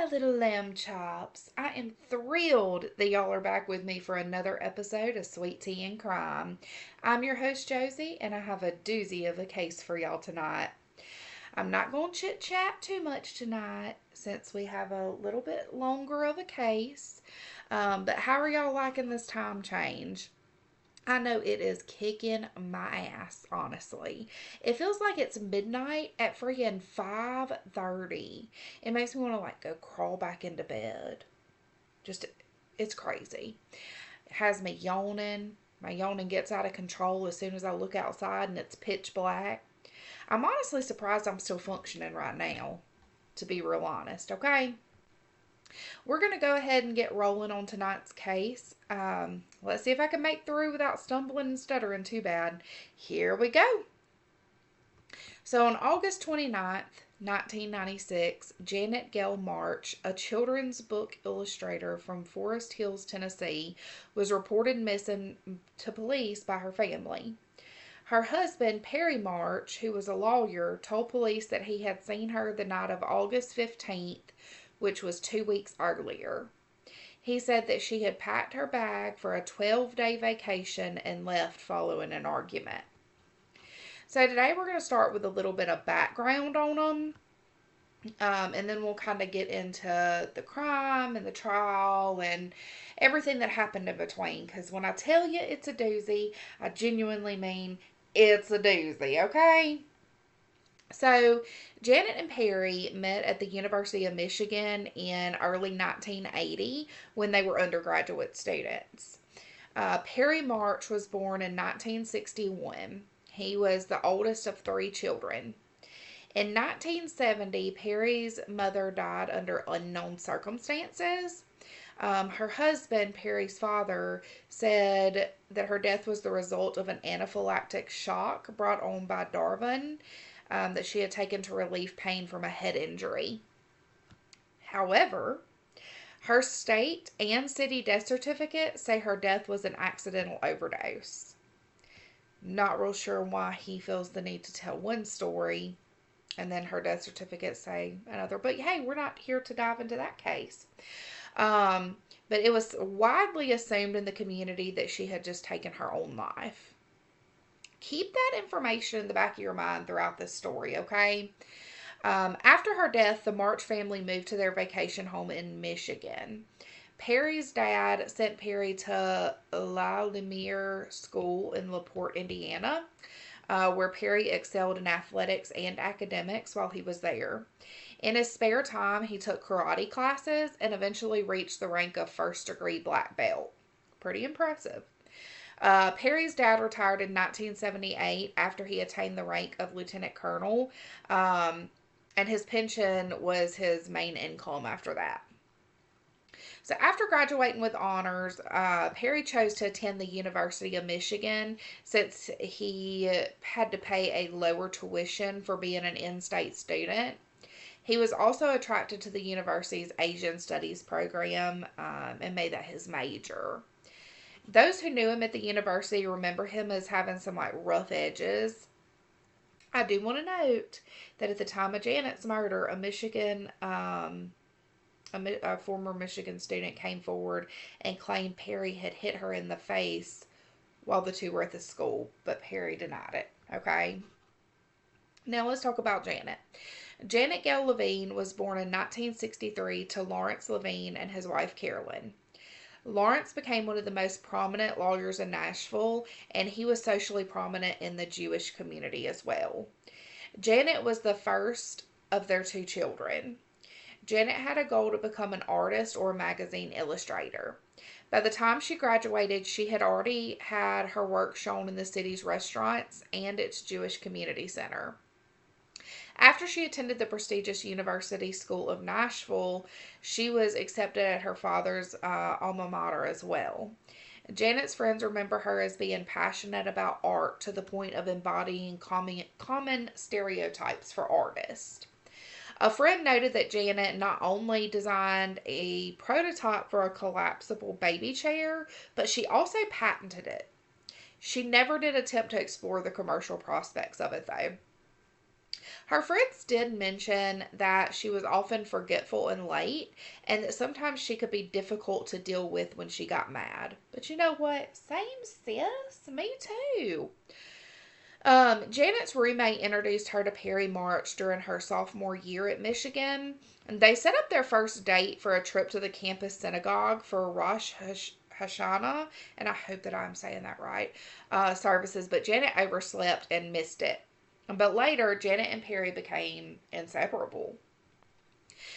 my little lamb chops. I am thrilled that y'all are back with me for another episode of Sweet Tea and Crime. I'm your host, Josie, and I have a doozy of a case for y'all tonight. I'm not going to chit chat too much tonight since we have a little bit longer of a case. But how are y'all liking this time change? I know it is kicking my ass, honestly. It feels like it's midnight at freaking 5:30. It makes me want to go crawl back into bed. Just it's crazy. It has me yawning. My yawning gets out of control as soon as I look outside and it's pitch black. I'm honestly surprised I'm still functioning right now, to be real honest, okay? We're going to go ahead and get rolling on tonight's case. Let's see if I can make through without stumbling and stuttering too bad. Here we go. So on August 29th, 1996, Janet Gail March, a children's book illustrator from Forest Hills, Tennessee, was reported missing to police by her family. Her husband, Perry March, who was a lawyer, told police that he had seen her the night of August 15th, which was 2 weeks earlier. He said that she had packed her bag for a 12-day vacation and left following an argument. So today we're going to start with a little bit of background on them. And then we'll kind of get into the crime and the trial and everything that happened in between. Because when I tell you it's a doozy, I genuinely mean it's a doozy, okay? So, Janet and Perry met at the University of Michigan in early 1980 when they were undergraduate students. Perry March was born in 1961. He was the oldest of three children. In 1970, Perry's mother died under unknown circumstances. Her husband, Perry's father, said that her death was the result of an anaphylactic shock brought on by Darvin that she had taken to relieve pain from a head injury. However, her state and city death certificate say her death was an accidental overdose. Not real sure why he feels the need to tell one story and then her death certificate say another. But hey, we're not here to dive into that case. But it was widely assumed in the community that she had just taken her own life. Keep that information in the back of your mind throughout this story, okay? After her death, the March family moved to their vacation home in Michigan. Perry's dad sent Perry to La Lumiere School in LaPorte, Indiana, where Perry excelled in athletics and academics while he was there. In his spare time, he took karate classes and eventually reached the rank of first-degree black belt. Pretty impressive. Perry's dad retired in 1978 after he attained the rank of lieutenant colonel, and his pension was his main income after that. So after graduating with honors, Perry chose to attend the University of Michigan since he had to pay a lower tuition for being an in-state student. He was also attracted to the university's Asian Studies program and made that his major. Those who knew him at the university remember him as having some rough edges. I do want to note that at the time of Janet's murder, a former Michigan student came forward and claimed Perry had hit her in the face while the two were at the school, but Perry denied it. Okay. Now let's talk about Janet. Janet Gail Levine was born in 1963 to Lawrence Levine and his wife Carolyn. Lawrence became one of the most prominent lawyers in Nashville, and he was socially prominent in the Jewish community as well. Janet was the first of their two children. Janet had a goal to become an artist or a magazine illustrator. By the time she graduated, she had already had her work shown in the city's restaurants and its Jewish community center. After she attended the prestigious University School of Nashville, she was accepted at her father's alma mater as well. Janet's friends remember her as being passionate about art to the point of embodying common stereotypes for artists. A friend noted that Janet not only designed a prototype for a collapsible baby chair, but she also patented it. She never did attempt to explore the commercial prospects of it, though. Her friends did mention that she was often forgetful and late, and that sometimes she could be difficult to deal with when she got mad. But you know what? Same sis. Me too. Janet's roommate introduced her to Perry March during her sophomore year at Michigan, and they set up their first date for a trip to the campus synagogue for Rosh Hashanah, and I hope that I'm saying that right, services, but Janet overslept and missed it. But later, Janet and Perry became inseparable.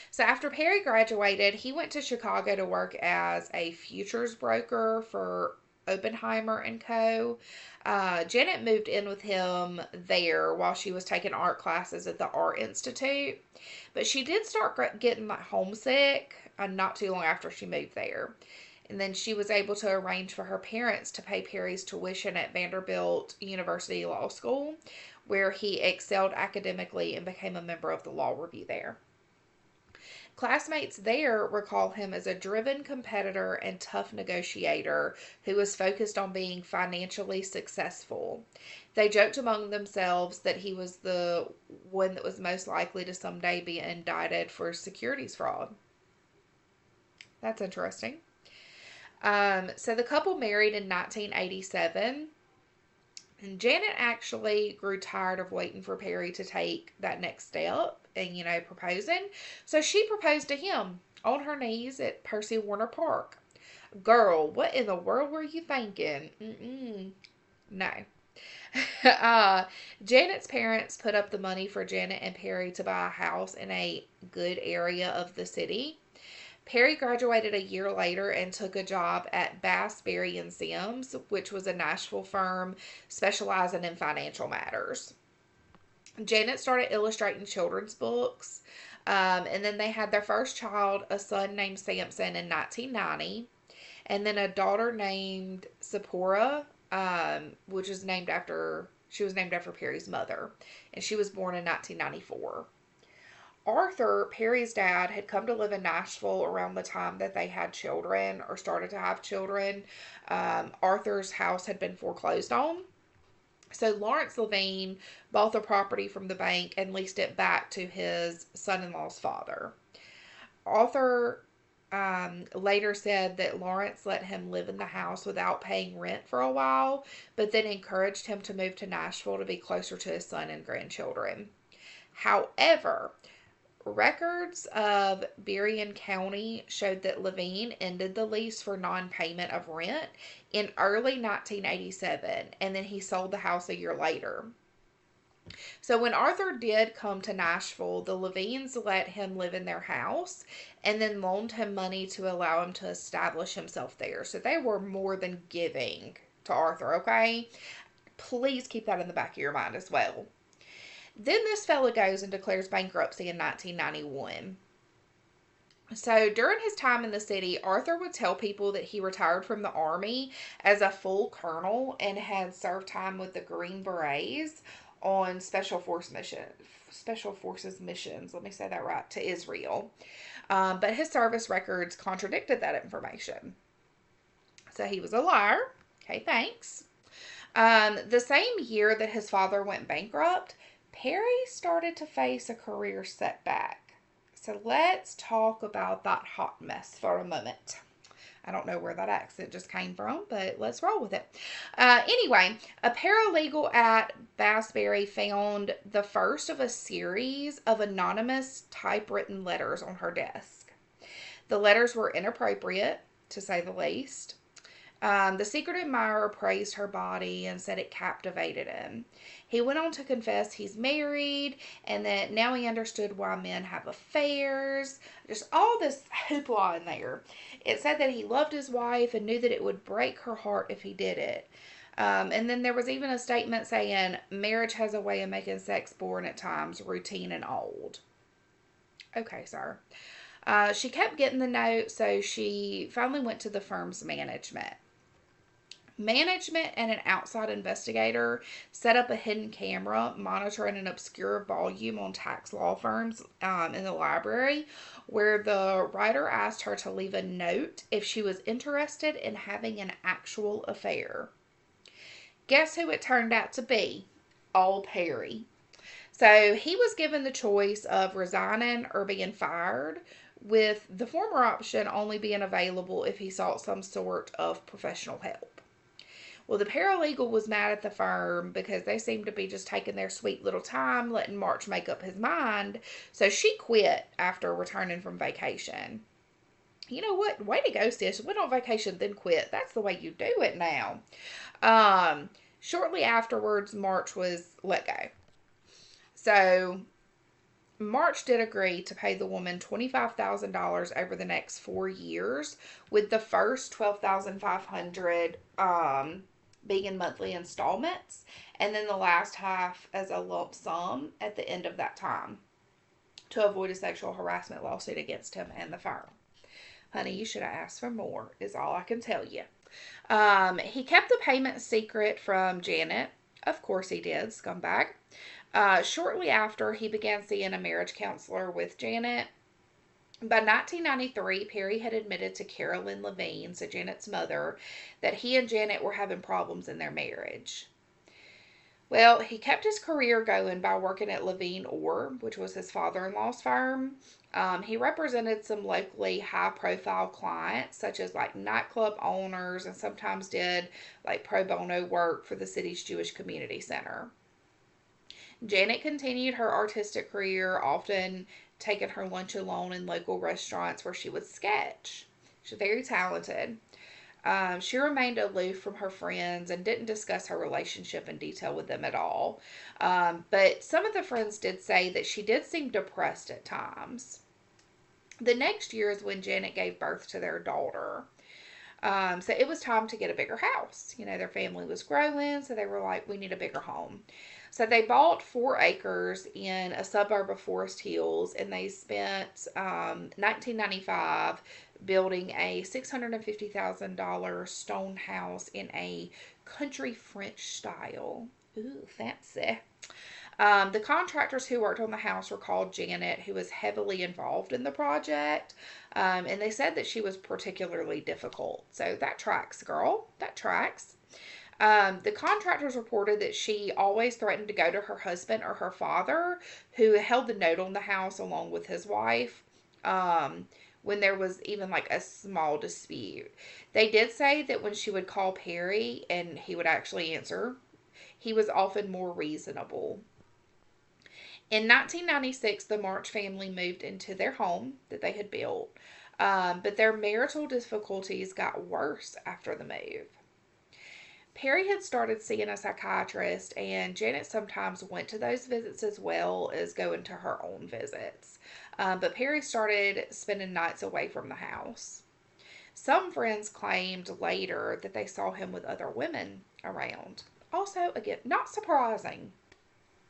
So after Perry graduated, he went to Chicago to work as a futures broker for Oppenheimer and Co. Janet moved in with him there while she was taking art classes at the Art Institute. But she did start getting homesick not too long after she moved there. And then she was able to arrange for her parents to pay Perry's tuition at Vanderbilt University Law School, where he excelled academically and became a member of the law review there. Classmates there recall him as a driven competitor and tough negotiator who was focused on being financially successful. They joked among themselves that he was the one that was most likely to someday be indicted for securities fraud. That's interesting. So the couple married in 1987. And Janet actually grew tired of waiting for Perry to take that next step and, proposing. So she proposed to him on her knees at Percy Warner Park. Girl, what in the world were you thinking? No. Janet's parents put up the money for Janet and Perry to buy a house in a good area of the city. Perry graduated a year later and took a job at Bass, Berry & Sims, which was a Nashville firm specializing in financial matters. Janet started illustrating children's books, and then they had their first child, a son named Samson, in 1990, and then a daughter named Sephora, which is she was named after Perry's mother, and she was born in 1994. Arthur, Perry's dad, had come to live in Nashville around the time that they had children or started to have children. Arthur's house had been foreclosed on. So Lawrence Levine bought the property from the bank and leased it back to his son-in-law's father. Arthur later said that Lawrence let him live in the house without paying rent for a while, but then encouraged him to move to Nashville to be closer to his son and grandchildren. However, records of Berrien County showed that Levine ended the lease for non-payment of rent in early 1987, and then he sold the house a year later. So when Arthur did come to Nashville, the Levines let him live in their house and then loaned him money to allow him to establish himself there. So they were more than giving to Arthur, okay? Please keep that in the back of your mind as well. Then this fella goes and declares bankruptcy in 1991. So during his time in the city, Arthur would tell people that he retired from the Army as a full colonel and had served time with the Green Berets on Special Forces missions, let me say that right, to Israel. But his service records contradicted that information. So he was a liar. Okay, thanks. The same year that his father went bankrupt, Perry started to face a career setback. So let's talk about that hot mess for a moment. I don't know where that accent just came from, but let's roll with it. Anyway, a paralegal at Bass Berry found the first of a series of anonymous typewritten letters on her desk. The letters were inappropriate, to say the least. The secret admirer praised her body and said it captivated him. He went on to confess he's married and that now he understood why men have affairs. Just all this hoopla in there. It said that he loved his wife and knew that it would break her heart if he did it. And then there was even a statement saying marriage has a way of making sex boring at times, routine and old. Okay, sir. She kept getting the note, so she finally went to the firm's management. Management and an outside investigator set up a hidden camera monitoring an obscure volume on tax law firms in the library, where the writer asked her to leave a note if she was interested in having an actual affair. Guess who it turned out to be? Old Perry. So he was given the choice of resigning or being fired, with the former option only being available if he sought some sort of professional help. Well, the paralegal was mad at the firm because they seemed to be just taking their sweet little time letting March make up his mind, so she quit after returning from vacation. You know what? Way to go, sis. Went on vacation, then quit. That's the way you do it now. Shortly afterwards, March was let go. So March did agree to pay the woman $25,000 over the next 4 years, with the first 12,500 being in monthly installments, and then the last half as a lump sum at the end of that time to avoid a sexual harassment lawsuit against him and the firm. Honey, you should have asked for more, is all I can tell you. He kept the payment secret from Janet. Of course he did, scumbag. Shortly after, he began seeing a marriage counselor with Janet. By 1993, Perry had admitted to Carolyn Levine, so Janet's mother, that he and Janet were having problems in their marriage. Well, he kept his career going by working at Levine Orr, which was his father-in-law's firm. He represented some locally high-profile clients, such as like nightclub owners, and sometimes did like pro bono work for the city's Jewish Community Center. Janet continued her artistic career, often taking her lunch alone in local restaurants where she would sketch. She's very talented. She remained aloof from her friends and didn't discuss her relationship in detail with them at all. But some of the friends did say that she did seem depressed at times. The next year is when Janet gave birth to their daughter. So it was time to get a bigger house. You know, their family was growing, so they were like, we need a bigger home. So they bought 4 acres in a suburb of Forest Hills, and they spent 1995 building a $650,000 stone house in a country French style. Ooh, fancy. The contractors who worked on the house were called Janet, who was heavily involved in the project. And they said that she was particularly difficult. So that tracks, girl. That tracks. The contractors reported that she always threatened to go to her husband or her father, who held the note on the house along with his wife, when there was even like a small dispute. They did say that when she would call Perry and he would actually answer, he was often more reasonable. In 1996, the March family moved into their home that they had built, but their marital difficulties got worse after the move. Perry had started seeing a psychiatrist, and Janet sometimes went to those visits as well as going to her own visits. But Perry started spending nights away from the house. Some friends claimed later that they saw him with other women around. Also, again, not surprising.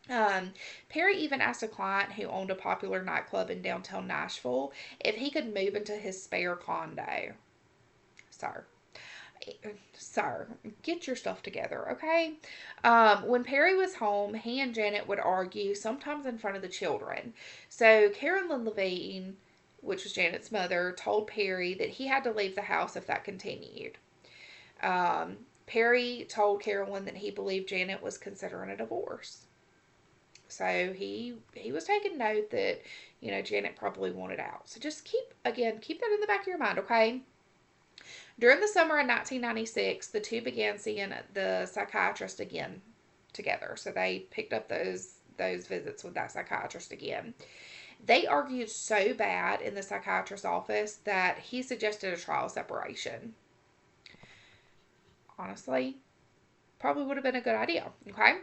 Perry even asked a client who owned a popular nightclub in downtown Nashville if he could move into his spare condo. Sir, sir, get your stuff together, okay? When Perry was home, he and Janet would argue, sometimes in front of the children. So Carolyn Levine, which was Janet's mother, told Perry that he had to leave the house if that continued. Perry told Carolyn that he believed Janet was considering a divorce. So he was taking note that, you know, Janet probably wanted out. So just keep that in the back of your mind, okay? During the summer of 1996, the two began seeing the psychiatrist again together. So they picked up those visits with that psychiatrist again. They argued so bad in the psychiatrist's office that he suggested a trial separation. Honestly, probably would have been a good idea, okay?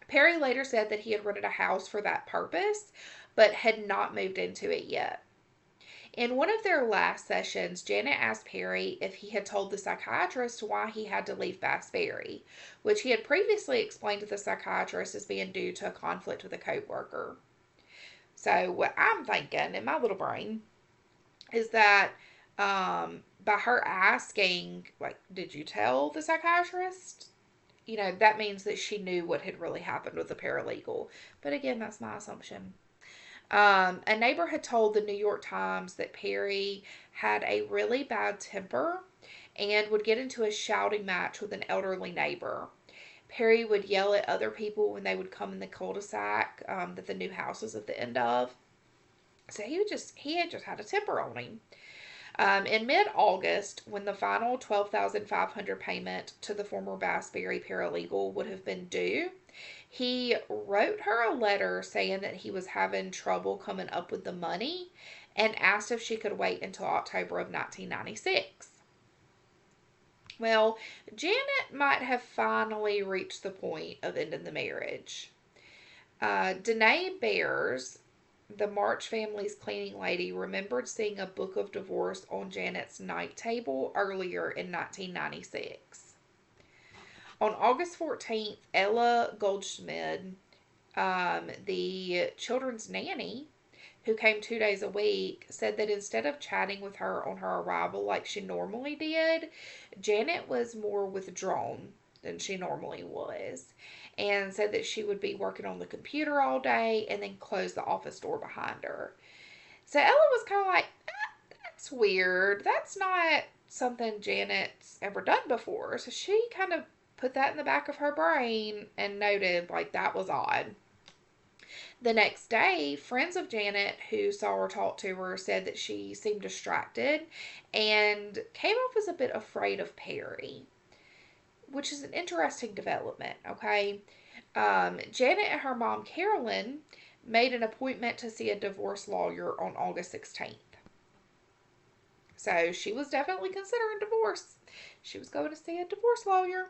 Perry later said that he had rented a house for that purpose, but had not moved into it yet. In one of their last sessions, Janet asked Perry if he had told the psychiatrist why he had to leave Bass Berry, which he had previously explained to the psychiatrist as being due to a conflict with a coworker. So what I'm thinking in my little brain is that by her asking, like, did you tell the psychiatrist? You know, that means that she knew what had really happened with the paralegal. But again, that's my assumption. A neighbor had told the New York Times that Perry had a really bad temper and would get into a shouting match with an elderly neighbor. Perry would yell at other people when they would come in the cul-de-sac that the new house was at the end of. So he had just had a temper on him. In mid-August, when the final $12,500 payment to the former Bassberry paralegal would have been due, he wrote her a letter saying that he was having trouble coming up with the money and asked if she could wait until October of 1996. Well, Janet might have finally reached the point of ending the marriage. Danae Bears, the March family's cleaning lady, remembered seeing a book of divorce on Janet's night table earlier in 1996. On August 14th, Ella Goldschmidt, the children's nanny, who came 2 days a week, said that instead of chatting with her on her arrival like she normally did, Janet was more withdrawn than she normally was, and said that she would be working on the computer all day and then close the office door behind her. So Ella was kind of like, that's weird. That's not something Janet's ever done before. So she kind of put that in the back of her brain and noted, like, that was odd. The next day, friends of Janet who saw her talk to her said that she seemed distracted and came off as a bit afraid of Perry, which is an interesting development, okay? Janet and her mom, Carolyn, made an appointment to see a divorce lawyer on August 16th. So she was definitely considering divorce. She was going to see a divorce lawyer.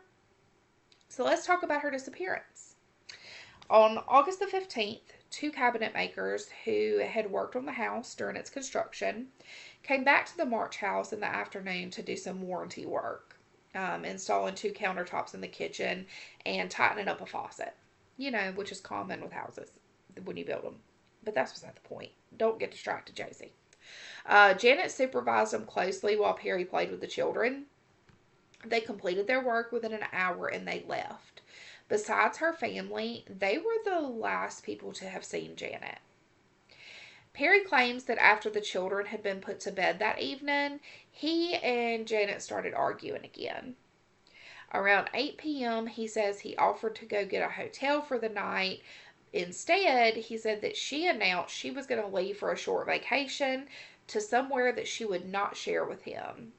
So let's talk about her disappearance. On August the 15th, two cabinet makers who had worked on the house during its construction came back to the March house in the afternoon to do some warranty work, installing two countertops in the kitchen and tightening up a faucet, which is common with houses when you build them. But that's beside the point. Don't get distracted, Josie. Janet supervised them closely while Perry played with the children. They completed their work within an hour and they left. Besides her family, they were the last people to have seen Janet. Perry claims that after the children had been put to bed that evening, he and Janet started arguing again. Around 8 p.m., he says he offered to go get a hotel for the night. Instead, he said that she announced she was going to leave for a short vacation to somewhere that she would not share with him.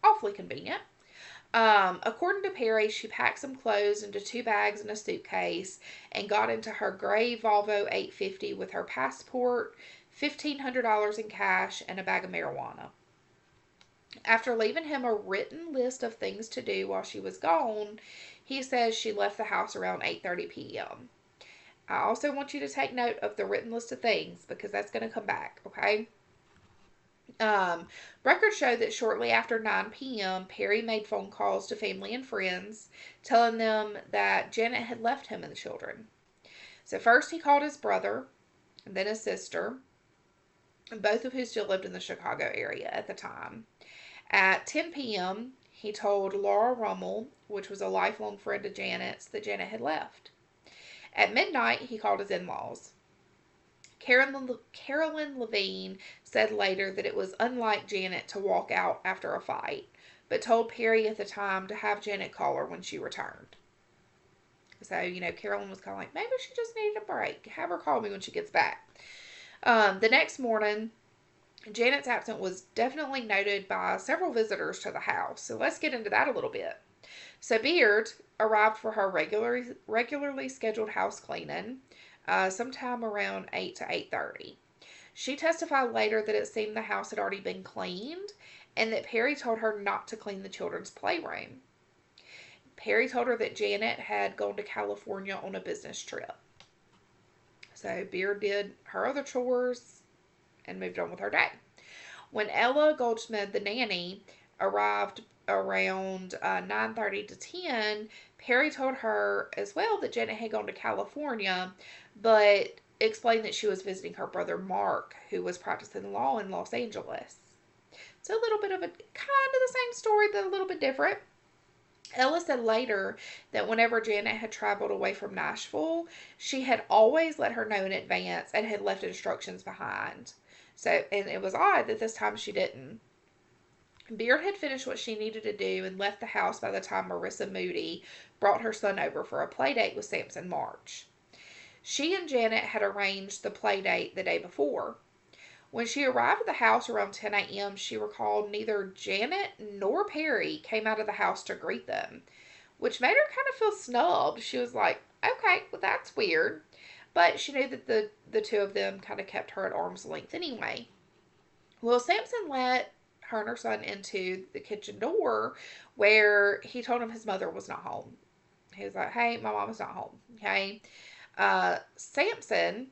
Awfully convenient. According to Perry, she packed some clothes into 2 bags and a suitcase and got into her gray Volvo 850 with her passport, $1,500 in cash, and a bag of marijuana. After leaving him a written list of things to do while she was gone, he says she left the house around 8:30 p.m. I also want you to take note of the written list of things because that's going to come back, okay? Records show that shortly after 9 p.m., Perry made phone calls to family and friends, telling them that Janet had left him and the children. So first he called his brother, and then his sister, both of who still lived in the Chicago area at the time. At 10 p.m., he told Laura Rummel, which was a lifelong friend of Janet's, that Janet had left. At midnight, he called his in-laws. Carolyn Levine said later that it was unlike Janet to walk out after a fight, but told Perry at the time to have Janet call her when she returned. So, Carolyn was kind of like, maybe she just needed a break. Have her call me when she gets back. The next morning, Janet's absence was definitely noted by several visitors to the house. So let's get into that a little bit. So Beard arrived for her regularly scheduled house cleaning sometime around 8 to 8:30. She testified later that it seemed the house had already been cleaned and that Perry told her not to clean the children's playroom. Perry told her that Janet had gone to California on a business trip. So Beard did her other chores and moved on with her day. When Ella Goldschmidt, the nanny, arrived around 9:30 to 10, Perry told her as well that Janet had gone to California, but explained that she was visiting her brother Mark, who was practicing law in Los Angeles. So a little bit of kind of the same story, but a little bit different. Ella said later that whenever Janet had traveled away from Nashville, she had always let her know in advance and had left instructions behind. So, and it was odd that this time she didn't. Beard had finished what she needed to do and left the house by the time Marissa Moody brought her son over for a play date with Samson March. She and Janet had arranged the play date the day before. When she arrived at the house around 10 a.m., she recalled neither Janet nor Perry came out of the house to greet them, which made her kind of feel snubbed. She was like, okay, well, that's weird. But she knew that the two of them kind of kept her at arm's length anyway. Well, Samson let her and her son into the kitchen door where he told him his mother was not home. He was like, hey, my mom is not home. Okay. Samson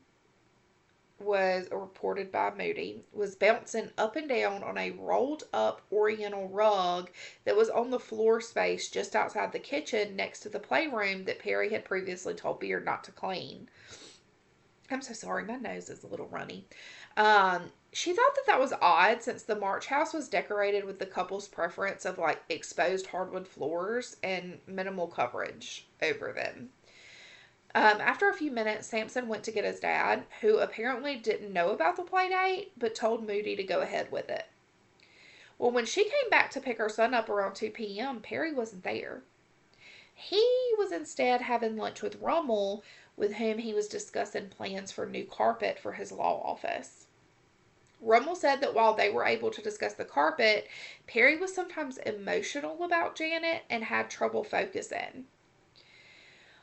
was reported by Moody was bouncing up and down on a rolled up oriental rug that was on the floor space just outside the kitchen next to the playroom that Perry had previously told Beard not to clean. I'm so sorry, my nose is a little runny. She thought that was odd since the March house was decorated with the couple's preference of like exposed hardwood floors and minimal coverage over them. After a few minutes, Samson went to get his dad, who apparently didn't know about the play date, but told Moody to go ahead with it. Well, when she came back to pick her son up around 2 p.m., Perry wasn't there. He was instead having lunch with Rummel, with whom he was discussing plans for new carpet for his law office. Rummel said that while they were able to discuss the carpet, Perry was sometimes emotional about Janet and had trouble focusing.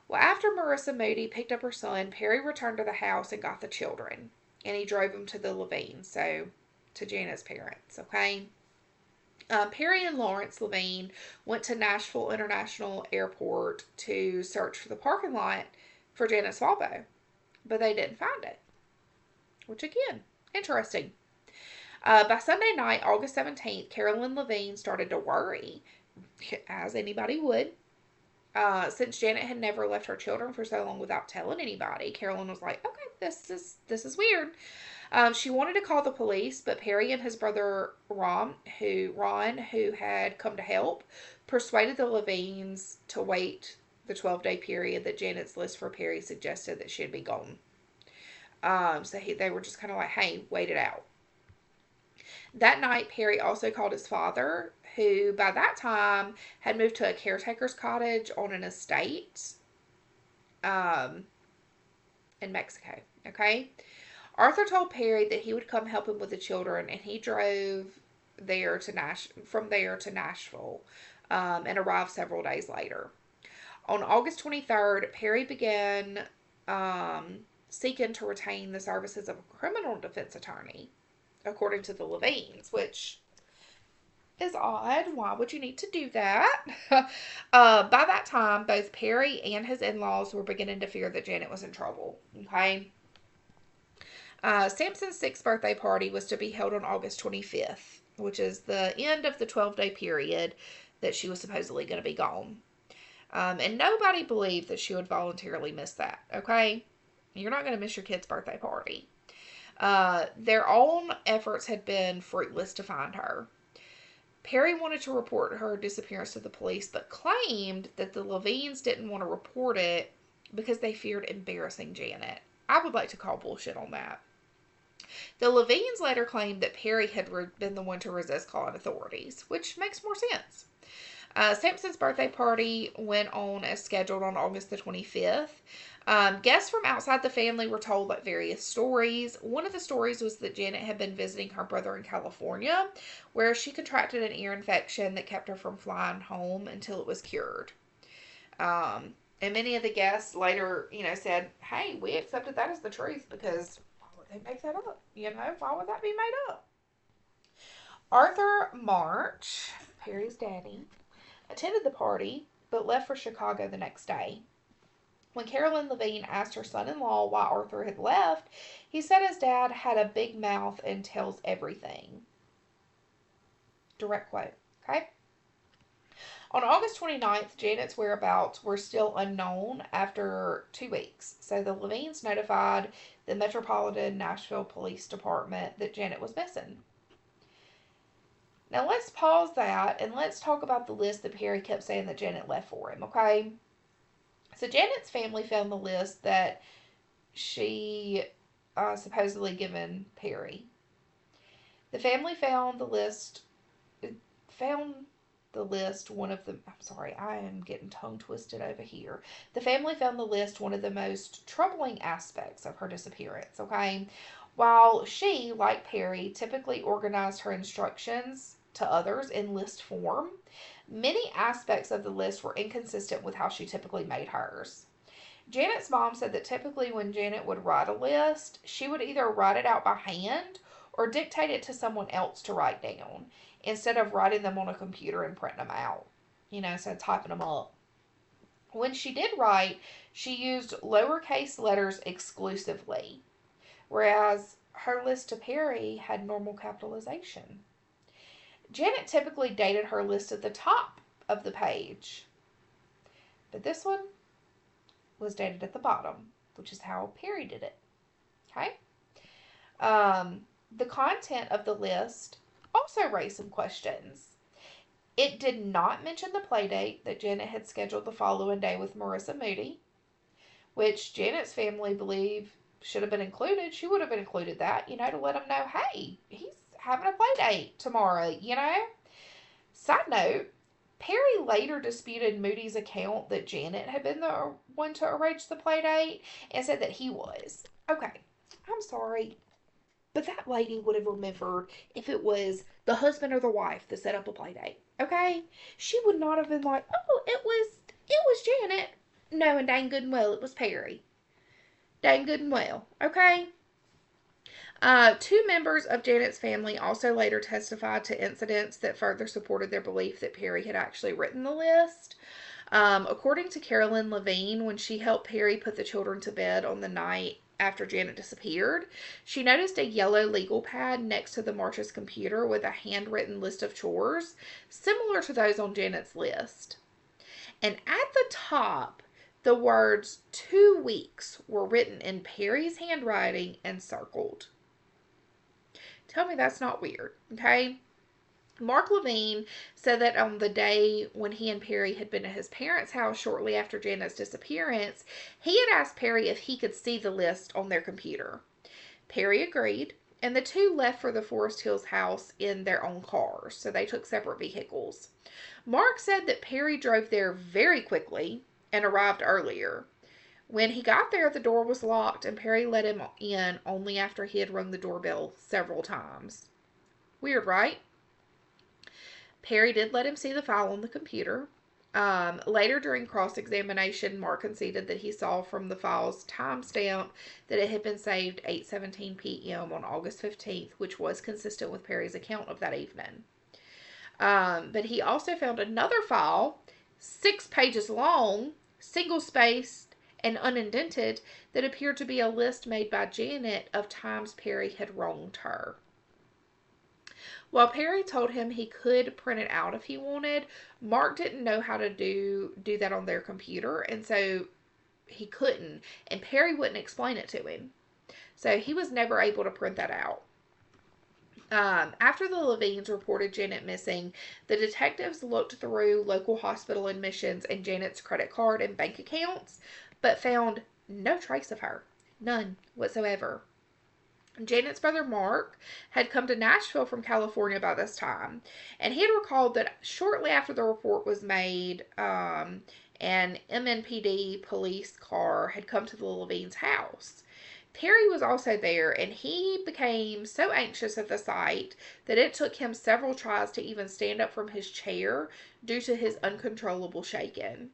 Well, after Marissa Moody picked up her son, Perry returned to the house and got the children. And he drove them to the Levine, so to Janet's parents, okay? Perry and Lawrence Levine went to Nashville International Airport to search for the parking lot for Janet's Volvo, but they didn't find it, which again, interesting. By Sunday night, August 17th, Carolyn Levine started to worry, as anybody would. Since Janet had never left her children for so long without telling anybody, Carolyn was like, "Okay, this is weird." She wanted to call the police, but Perry and his brother Ron, who had come to help, persuaded the Levines to wait the 12-day period that Janet's list for Perry suggested that she'd be gone. They were just kind of like, "Hey, wait it out." That night, Perry also called his father, who by that time had moved to a caretaker's cottage on an estate um, in Mexico. Okay? Arthur told Perry that he would come help him with the children, and he drove from there to Nashville and arrived several days later. On August 23rd, Perry began seeking to retain the services of a criminal defense attorney, according to the Levines, which is odd. Why would you need to do that? By that time, both Perry and his in-laws were beginning to fear that Janet was in trouble. Okay. Sampson's 6th birthday party was to be held on August 25th, which is the end of the 12-day period that she was supposedly going to be gone. And nobody believed that she would voluntarily miss that. Okay. You're not going to miss your kid's birthday party. Their own efforts had been fruitless to find her. Perry wanted to report her disappearance to the police, but claimed that the Levines didn't want to report it because they feared embarrassing Janet. I would like to call bullshit on that. The Levines later claimed that Perry had been the one to resist calling authorities, which makes more sense. Sampson's birthday party went on as scheduled on August the 25th. Guests from outside the family were told like various stories. One of the stories was that Janet had been visiting her brother in California, where she contracted an ear infection that kept her from flying home until it was cured. And many of the guests later, said, "Hey, we accepted that as the truth because why would they make that up? Why would that be made up?" Arthur March, Perry's daddy, attended the party, but left for Chicago the next day. When Carolyn Levine asked her son-in-law why Arthur had left, he said his dad had a big mouth and tells everything. Direct quote. Okay? On August 29th, Janet's whereabouts were still unknown after 2 weeks, so the Levines notified the Metropolitan Nashville Police Department that Janet was missing. Now let's pause that and let's talk about the list that Perry kept saying that Janet left for him, okay? So Janet's family found the list that she supposedly given Perry. The family found the list found the list one of the, I'm sorry, I am getting tongue twisted over here. The family found the list one of the most troubling aspects of her disappearance, okay? While she, like Perry, typically organized her instructions to others in list form, many aspects of the list were inconsistent with how she typically made hers. Janet's mom said that typically when Janet would write a list, she would either write it out by hand or dictate it to someone else to write down instead of writing them on a computer and printing them out, so typing them up. When she did write, she used lowercase letters exclusively, whereas her list to Perry had normal capitalization. Janet typically dated her list at the top of the page, but this one was dated at the bottom, which is how Perry did it. Okay? The content of the list also raised some questions. It did not mention the play date that Janet had scheduled the following day with Marissa Moody, which Janet's family believe should have been included. She would have included that, to let them know, hey, he's having a play date tomorrow, Side note, Perry later disputed Moody's account that Janet had been the one to arrange the play date and said that he was. Okay, I'm sorry, but that lady would have remembered if it was the husband or the wife that set up a play date. Okay? She would not have been like, oh, it was Janet. No, and dang good and well it was Perry. Dang good and well. Okay? Two members of Janet's family also later testified to incidents that further supported their belief that Perry had actually written the list. According to Carolyn Levine, when she helped Perry put the children to bed on the night after Janet disappeared, she noticed a yellow legal pad next to the March's computer with a handwritten list of chores, similar to those on Janet's list. And at the top, the words 2 weeks were written in Perry's handwriting and circled. Tell me that's not weird, okay? Mark Levine said that on the day when he and Perry had been at his parents' house shortly after Janet's disappearance, he had asked Perry if he could see the list on their computer. Perry agreed, and the two left for the Forest Hills house in their own cars, so they took separate vehicles. Mark said that Perry drove there very quickly and arrived earlier. When he got there, the door was locked, and Perry let him in only after he had rung the doorbell several times. Weird, right? Perry did let him see the file on the computer. Later during cross-examination, Mark conceded that he saw from the file's timestamp that it had been saved 8:17 p.m. on August 15th, which was consistent with Perry's account of that evening. But he also found another file, 6 pages long, single-spaced, and unindented, that appeared to be a list made by Janet of times Perry had wronged her. While Perry told him he could print it out if he wanted, Mark didn't know how to do that on their computer, and so he couldn't, and Perry wouldn't explain it to him. So he was never able to print that out. After the Levines reported Janet missing, the detectives looked through local hospital admissions and Janet's credit card and bank accounts, but found no trace of her. None whatsoever. Janet's brother Mark had come to Nashville from California by this time, and he had recalled that shortly after the report was made, an MNPD police car had come to the Levines' house. Perry was also there, and he became so anxious at the sight that it took him several tries to even stand up from his chair due to his uncontrollable shaking.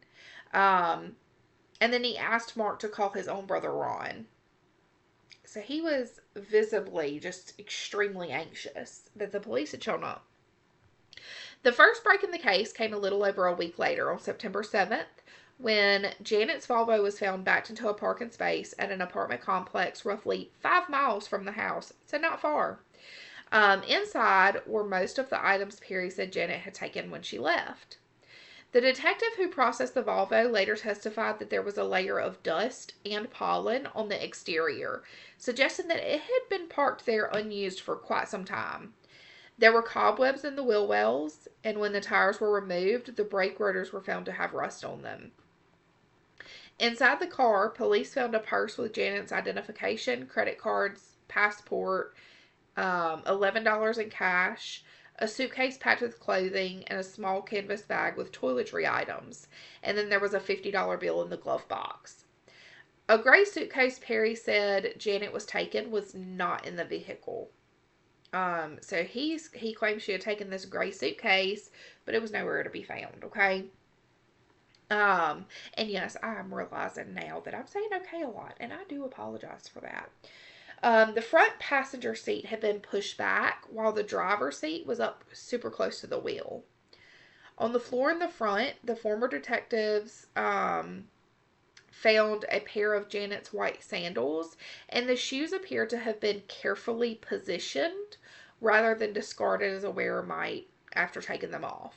And then he asked Mark to call his own brother Ron. So he was visibly just extremely anxious that the police had shown up. The first break in the case came a little over a week later, on September 7th, when Janet's Volvo was found backed into a parking space at an apartment complex roughly 5 miles from the house, so not far. Inside were most of the items Perry said Janet had taken when she left. The detective who processed the Volvo later testified that there was a layer of dust and pollen on the exterior, suggesting that it had been parked there unused for quite some time. There were cobwebs in the wheel wells, and when the tires were removed, the brake rotors were found to have rust on them. Inside the car, police found a purse with Janet's identification, credit cards, passport, $11 in cash, a suitcase packed with clothing, and a small canvas bag with toiletry items. And then there was a $50 bill in the glove box. A gray suitcase, Perry said Janet was taken, was not in the vehicle. So he claimed she had taken this gray suitcase, but it was nowhere to be found. Okay. And yes, I'm realizing now that I'm saying okay a lot, and I do apologize for that. The front passenger seat had been pushed back while the driver's seat was up super close to the wheel. On the floor in the front, the former detectives found a pair of Janet's white sandals, and the shoes appeared to have been carefully positioned rather than discarded as a wearer might after taking them off.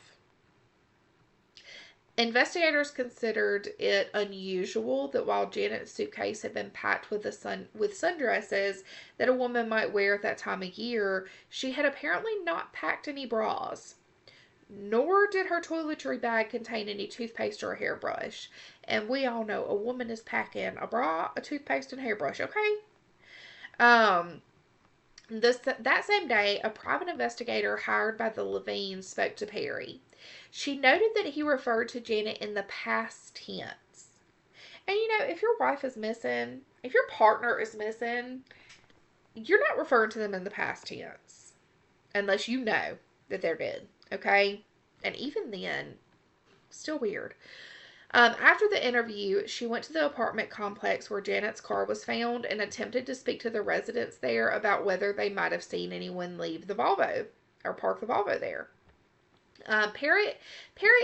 Investigators considered it unusual that while Janet's suitcase had been packed with sundresses that a woman might wear at that time of year, she had apparently not packed any bras. Nor did her toiletry bag contain any toothpaste or a hairbrush. And we all know a woman is packing a bra, a toothpaste, and a hairbrush, okay? That same day, a private investigator hired by the Levines spoke to Perry. She noted that he referred to Janet in the past tense. And if your wife is missing, if your partner is missing, you're not referring to them in the past tense. Unless you know that they're dead, okay? And even then, still weird. After the interview, she went to the apartment complex where Janet's car was found and attempted to speak to the residents there about whether they might have seen anyone leave the Volvo or park the Volvo there. Perry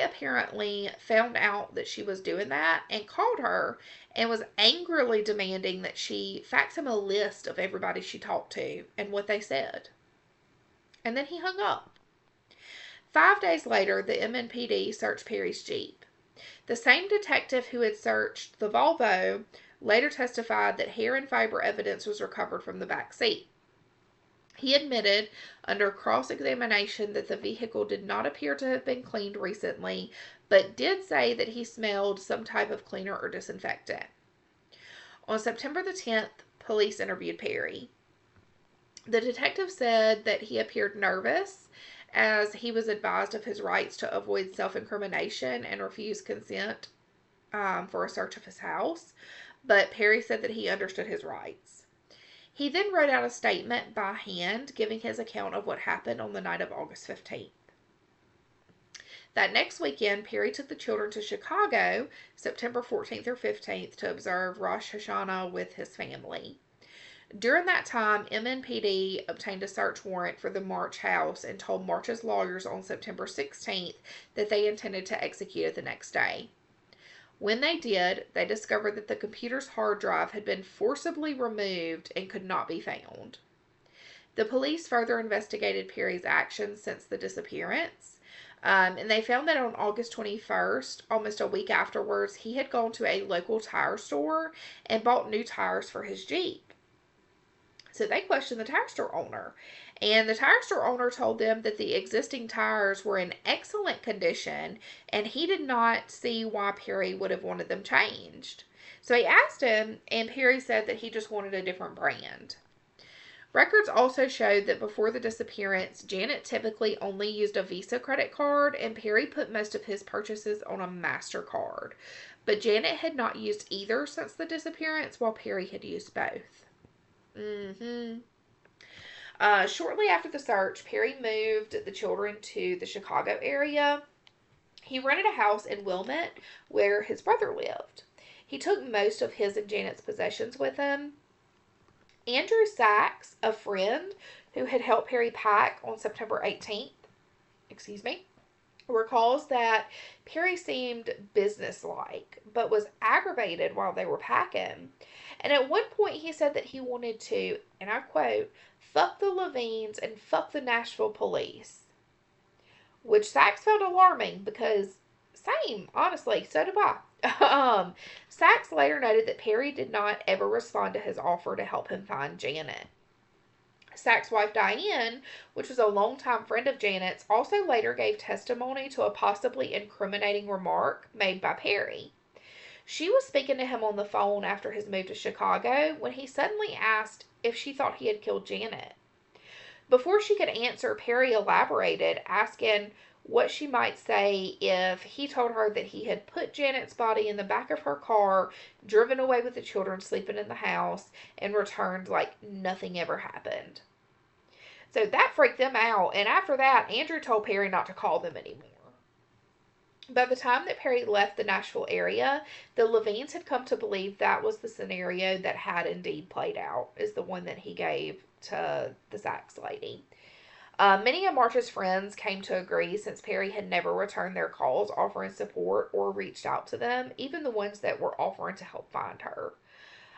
apparently found out that she was doing that and called her and was angrily demanding that she fax him a list of everybody she talked to and what they said. And then he hung up. 5 days later, the MNPD searched Perry's Jeep. The same detective who had searched the Volvo later testified that hair and fiber evidence was recovered from the back seat. He admitted under cross-examination that the vehicle did not appear to have been cleaned recently, but did say that he smelled some type of cleaner or disinfectant. On September the 10th, police interviewed Perry. The detective said that he appeared nervous as he was advised of his rights to avoid self-incrimination and refuse consent for a search of his house, but Perry said that he understood his rights. He then wrote out a statement by hand giving his account of what happened on the night of August 15th. That next weekend, Perry took the children to Chicago, September 14th or 15th, to observe Rosh Hashanah with his family. During that time, MNPD obtained a search warrant for the March house and told March's lawyers on September 16th that they intended to execute it the next day. When they did, they discovered that the computer's hard drive had been forcibly removed and could not be found. The police further investigated Perry's actions since the disappearance, and they found that on August 21st, almost a week afterwards, he had gone to a local tire store and bought new tires for his Jeep. So they questioned the tire store owner, and the tire store owner told them that the existing tires were in excellent condition, and he did not see why Perry would have wanted them changed. So he asked him, and Perry said that he just wanted a different brand. Records also showed that before the disappearance, Janet typically only used a Visa credit card, and Perry put most of his purchases on a MasterCard. But Janet had not used either since the disappearance, while Perry had used both. Shortly after the search, Perry moved the children to the Chicago area. He rented a house in Wilmette where his brother lived. He took most of his and Janet's possessions with him. Andrew Sachs, a friend who had helped Perry pack on September 18th, recalls that Perry seemed businesslike, but was aggravated while they were packing. And at one point he said that he wanted to, and I quote, fuck the Levines and fuck the Nashville police. Which Sachs found alarming because, same, honestly, so do I. Sachs later noted that Perry did not ever respond to his offer to help him find Janet. Sachs' wife Diane, which was a longtime friend of Janet's, also later gave testimony to a possibly incriminating remark made by Perry. She was speaking to him on the phone after his move to Chicago when he suddenly asked if she thought he had killed Janet. Before she could answer, Perry elaborated, asking what she might say if he told her that he had put Janet's body in the back of her car, driven away with the children sleeping in the house, and returned like nothing ever happened. So that freaked them out, and after that, Andrew told Perry not to call them anymore. By the time that Perry left the Nashville area, the Levines had come to believe that was the scenario that had indeed played out, is the one that he gave to the Sachs lady. Many of March's friends came to agree since Perry had never returned their calls offering support or reached out to them, even the ones that were offering to help find her.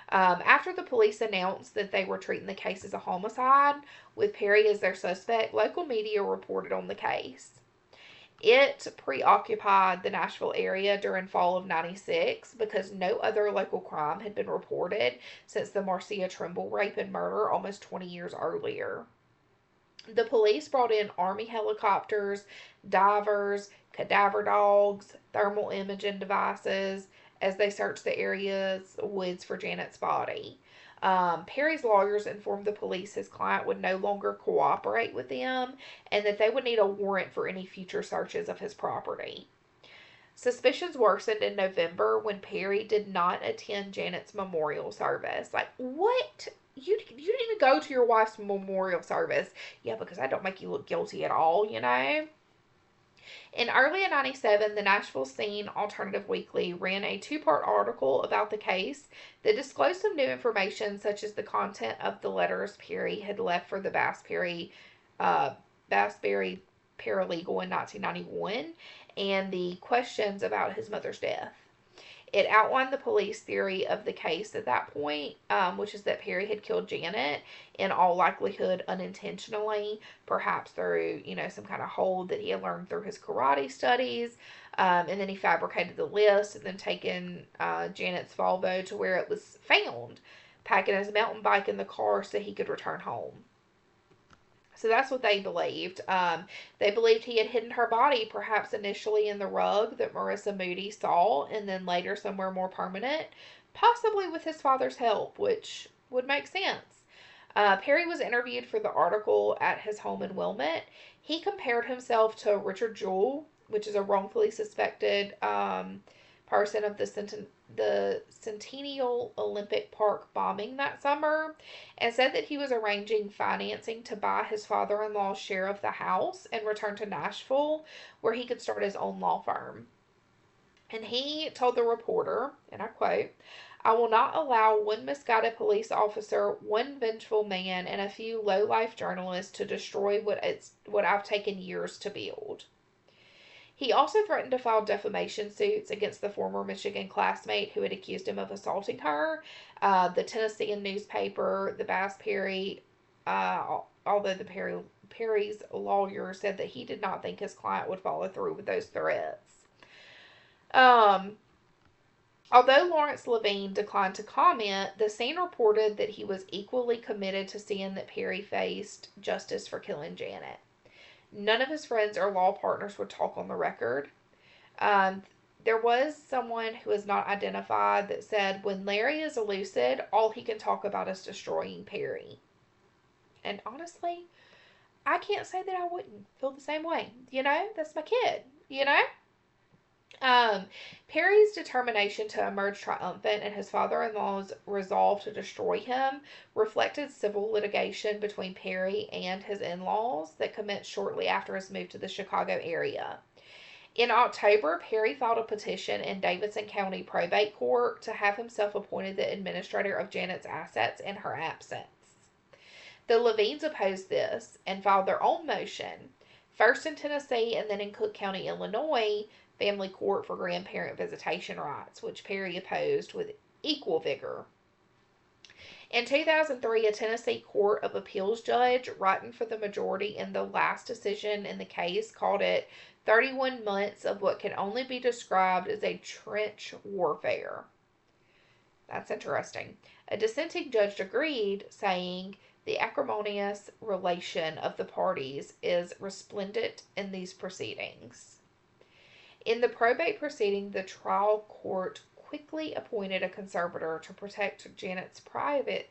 After the police announced that they were treating the case as a homicide, with Perry as their suspect, local media reported on the case. It preoccupied the Nashville area during fall of '96 because no other local crime had been reported since the Marcia Trimble rape and murder almost 20 years earlier. The police brought in Army helicopters, divers, cadaver dogs, thermal imaging devices as they searched the area's woods for Janet's body. Perry's lawyers informed the police his client would no longer cooperate with them and that they would need a warrant for any future searches of his property. Suspicions worsened in November when Perry did not attend Janet's memorial service. Like, what? You didn't even go to your wife's memorial service. Yeah, because that don't make you look guilty at all, you know? In early '97, the Nashville Scene Alternative Weekly ran a two-part article about the case that disclosed some new information, such as the content of the letters Perry had left for the Bassberry paralegal in 1991 and the questions about his mother's death. It outlined the police theory of the case at that point, which is that Perry had killed Janet, in all likelihood unintentionally, perhaps through, some kind of hold that he had learned through his karate studies. And then he fabricated the list and then taken Janet's Volvo to where it was found, packing his mountain bike in the car so he could return home. So that's what they believed. They believed he had hidden her body, perhaps initially in the rug that Marissa Moody saw, and then later somewhere more permanent, possibly with his father's help, which would make sense. Perry was interviewed for the article at his home in Wilmette. He compared himself to Richard Jewell, which is a wrongfully suspected person of the Centennial Olympic Park bombing that summer, and said that he was arranging financing to buy his father-in-law's share of the house and return to Nashville, where he could start his own law firm. And he told the reporter, and I quote, "I will not allow one misguided police officer, one vengeful man, and a few low-life journalists to destroy what I've taken years to build." He also threatened to file defamation suits against the former Michigan classmate who had accused him of assaulting her. The Tennessean newspaper, the Bass-Perry, although Perry's lawyer said that he did not think his client would follow through with those threats. Although Lawrence Levine declined to comment, the Scene reported that he was equally committed to seeing that Perry faced justice for killing Janet. None of his friends or law partners would talk on the record. There was someone who is not identified that said, when Larry is lucid, all he can talk about is destroying Perry. And honestly, I can't say that I wouldn't feel the same way. That's my kid, Perry's determination to emerge triumphant and his father-in-law's resolve to destroy him reflected civil litigation between Perry and his in-laws that commenced shortly after his move to the Chicago area. In October, Perry filed a petition in Davidson County Probate Court to have himself appointed the administrator of Janet's assets in her absence. The Levines opposed this and filed their own motion, first in Tennessee and then in Cook County, Illinois, Family Court for Grandparent Visitation Rights, which Perry opposed with equal vigor. In 2003, a Tennessee Court of Appeals judge, writing for the majority in the last decision in the case, called it 31 months of what can only be described as a trench warfare. That's interesting. A dissenting judge agreed, saying, "The acrimonious relation of the parties is resplendent in these proceedings." In the probate proceeding, the trial court quickly appointed a conservator to protect Janet's private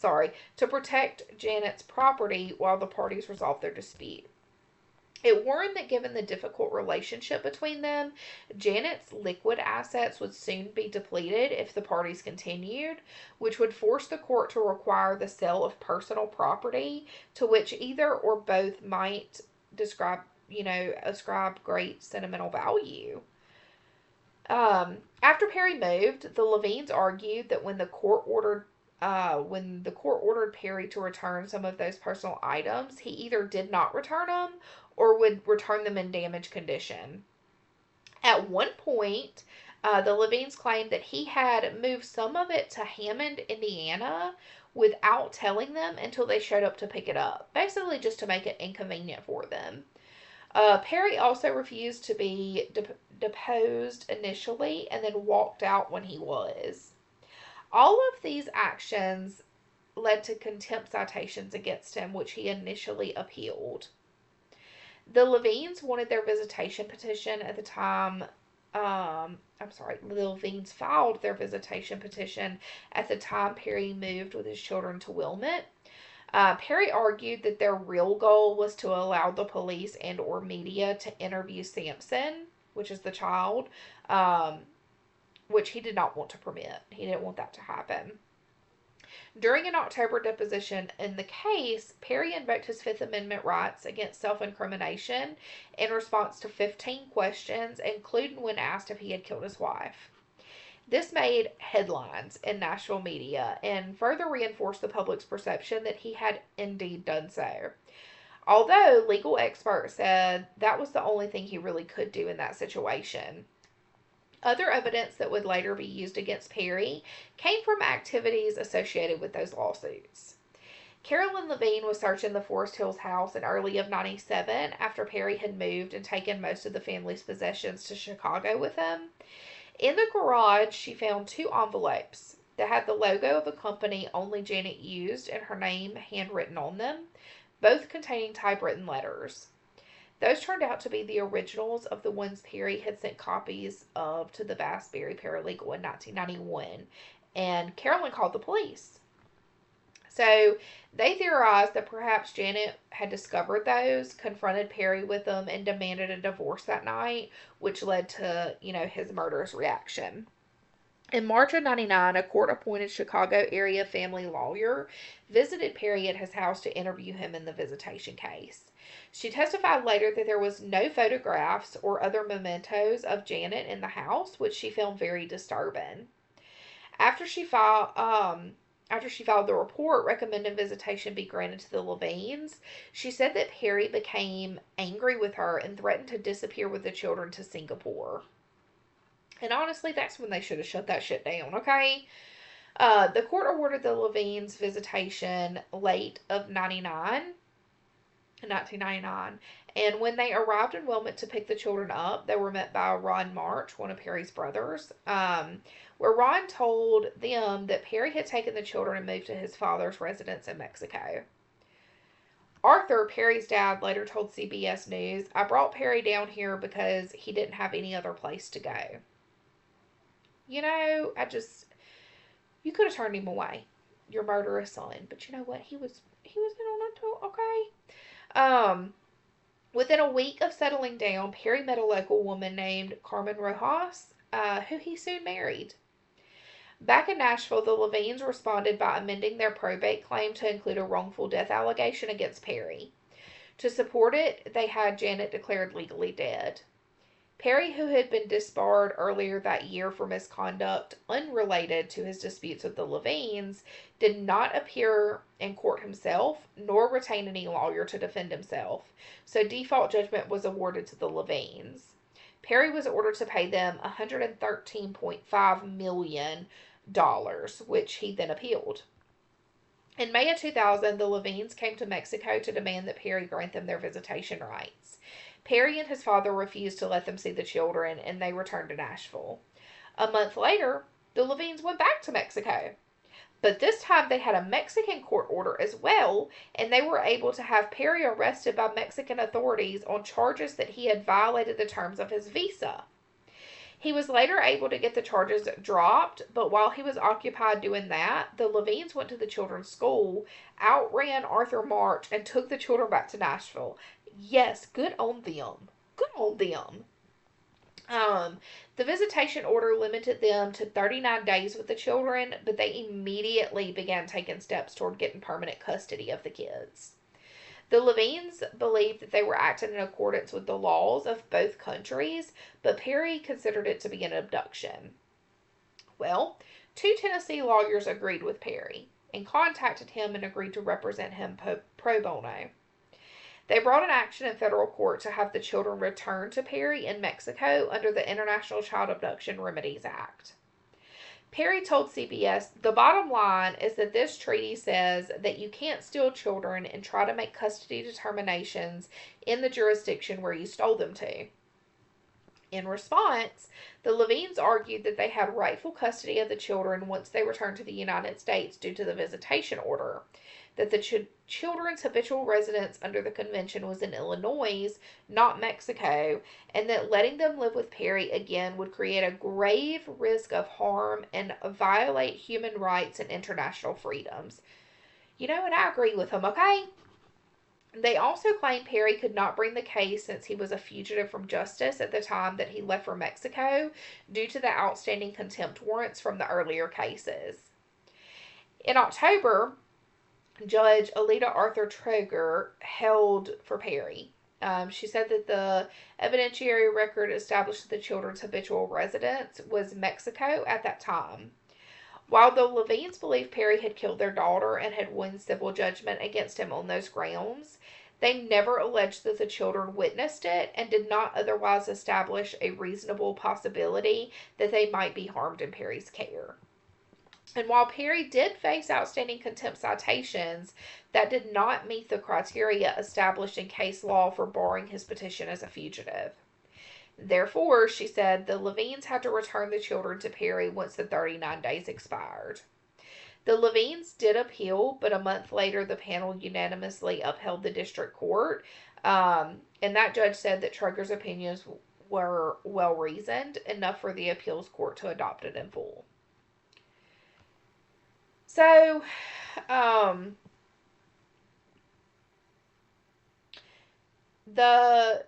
to protect Janet's property while the parties resolved their dispute. It warned that given the difficult relationship between them, Janet's liquid assets would soon be depleted if the parties continued, which would force the court to require the sale of personal property to which either or both might ascribe great sentimental value. After Perry moved, the Levines argued that when the court ordered Perry to return some of those personal items, he either did not return them or would return them in damaged condition. At one point, the Levines claimed that he had moved some of it to Hammond, Indiana, without telling them until they showed up to pick it up, basically just to make it inconvenient for them. Perry also refused to be deposed initially and then walked out when he was. All of these actions led to contempt citations against him, which he initially appealed. The Levines wanted their visitation petition at the time. The Levines filed their visitation petition at the time Perry moved with his children to Wilmette. Perry argued that their real goal was to allow the police and or media to interview Sampson, which is the child, which he did not want to permit. He didn't want that to happen. During an October deposition in the case, Perry invoked his Fifth Amendment rights against self-incrimination in response to 15 questions, including when asked if he had killed his wife. This made headlines in national media and further reinforced the public's perception that he had indeed done so. Although legal experts said that was the only thing he really could do in that situation. Other evidence that would later be used against Perry came from activities associated with those lawsuits. Carolyn Levine was searching the Forest Hills house in early of 97 after Perry had moved and taken most of the family's possessions to Chicago with him. In the garage, she found 2 envelopes that had the logo of a company only Janet used and her name handwritten on them, both containing typewritten letters. Those turned out to be the originals of the ones Perry had sent copies of to the Bassbury paralegal in 1991, and Carolyn called the police. So they theorized that perhaps Janet had discovered those, confronted Perry with them, and demanded a divorce that night, which led to, his murderous reaction. In March of 99, a court-appointed Chicago area family lawyer visited Perry at his house to interview him in the visitation case. She testified later that there was no photographs or other mementos of Janet in the house, which she found very disturbing. After she filed the report recommending visitation be granted to the Levines, she said that Perry became angry with her and threatened to disappear with the children to Singapore. And honestly, that's when they should have shut that shit down, okay? The court awarded the Levines visitation late of 1999, and when they arrived in Wilmette to pick the children up, they were met by Ron March, one of Perry's brothers, where Ron told them that Perry had taken the children and moved to his father's residence in Mexico. Arthur, Perry's dad, later told CBS News, "I brought Perry down here because he didn't have any other place to go." You could have turned him away, your murderous son, but you know what? He was in on it too, okay? Within a week of settling down, Perry met a local woman named Carmen Rojas, who he soon married. Back in Nashville, the Levines responded by amending their probate claim to include a wrongful death allegation against Perry. To support it, they had Janet declared legally dead. Perry, who had been disbarred earlier that year for misconduct unrelated to his disputes with the Levines, did not appear in court himself, nor retain any lawyer to defend himself, so default judgment was awarded to the Levines. Perry was ordered to pay them $113.5 million, which he then appealed. In May of 2000, the Levines came to Mexico to demand that Perry grant them their visitation rights. Perry and his father refused to let them see the children, and they returned to Nashville. A month later, the Levines went back to Mexico. But this time they had a Mexican court order as well, and they were able to have Perry arrested by Mexican authorities on charges that he had violated the terms of his visa. He was later able to get the charges dropped, but while he was occupied doing that, the Levines went to the children's school, outran Arthur March, and took the children back to Nashville. Yes, good on them. Good on them. Um, the visitation order limited them to 39 days with the children, but they immediately began taking steps toward getting permanent custody of the kids. The Levines believed that they were acting in accordance with the laws of both countries, but Perry considered it to be an abduction. Well, two Tennessee lawyers agreed with Perry and contacted him and agreed to represent him pro bono. They brought an action in federal court to have the children returned to Perry in Mexico under the International Child Abduction Remedies Act. Perry told CBS, "The bottom line is that this treaty says that you can't steal children and try to make custody determinations in the jurisdiction where you stole them to." In response, the Levines argued that they had rightful custody of the children once they returned to the United States due to the visitation order, that the children's habitual residence under the convention was in Illinois, not Mexico, and that letting them live with Perry again would create a grave risk of harm and violate human rights and international freedoms. And I agree with them, okay? They also claimed Perry could not bring the case since he was a fugitive from justice at the time that he left for Mexico due to the outstanding contempt warrants from the earlier cases. In October, Judge Alida Arthur Troger held for Perry. She said that the evidentiary record established that the children's habitual residence was Mexico at that time. While the Levines believed Perry had killed their daughter and had won civil judgment against him on those grounds, they never alleged that the children witnessed it and did not otherwise establish a reasonable possibility that they might be harmed in Perry's care. And while Perry did face outstanding contempt citations, that did not meet the criteria established in case law for barring his petition as a fugitive. Therefore, she said, the Levines had to return the children to Perry once the 39 days expired. The Levines did appeal, but a month later the panel unanimously upheld the district court, and that judge said that Troger's opinions were well-reasoned, enough for the appeals court to adopt it in full. So,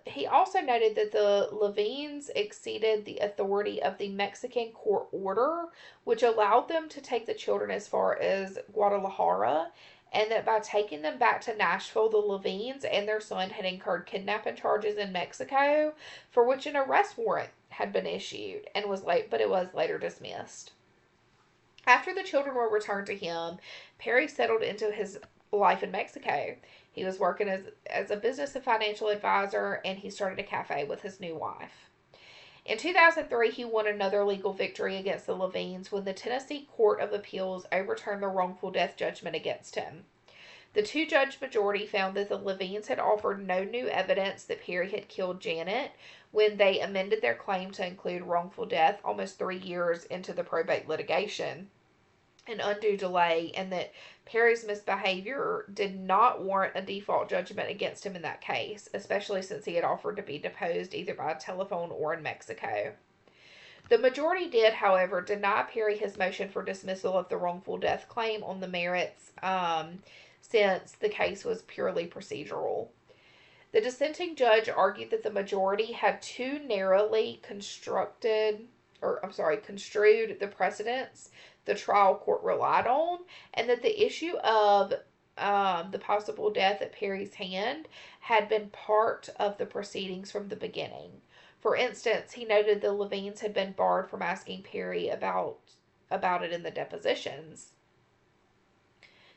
he also noted that the Levines exceeded the authority of the Mexican court order, which allowed them to take the children as far as Guadalajara, and that by taking them back to Nashville, the Levines and their son had incurred kidnapping charges in Mexico, for which an arrest warrant had been issued, and but it was later dismissed. After the children were returned to him, Perry settled into his life in Mexico. He was working as a business and financial advisor, and he started a cafe with his new wife. In 2003, he won another legal victory against the Levines when the Tennessee Court of Appeals overturned the wrongful death judgment against him. The two-judge majority found that the Levines had offered no new evidence that Perry had killed Janet when they amended their claim to include wrongful death almost 3 years into the probate litigation. An undue delay, and that Perry's misbehavior did not warrant a default judgment against him in that case, especially since he had offered to be deposed either by telephone or in Mexico. The majority did, however, deny Perry his motion for dismissal of the wrongful death claim on the merits, since the case was purely procedural. The dissenting judge argued that the majority had too narrowly construed the precedents the trial court relied on, and that the issue of the possible death at Perry's hand had been part of the proceedings from the beginning. For instance, he noted the Levines had been barred from asking Perry about it in the depositions.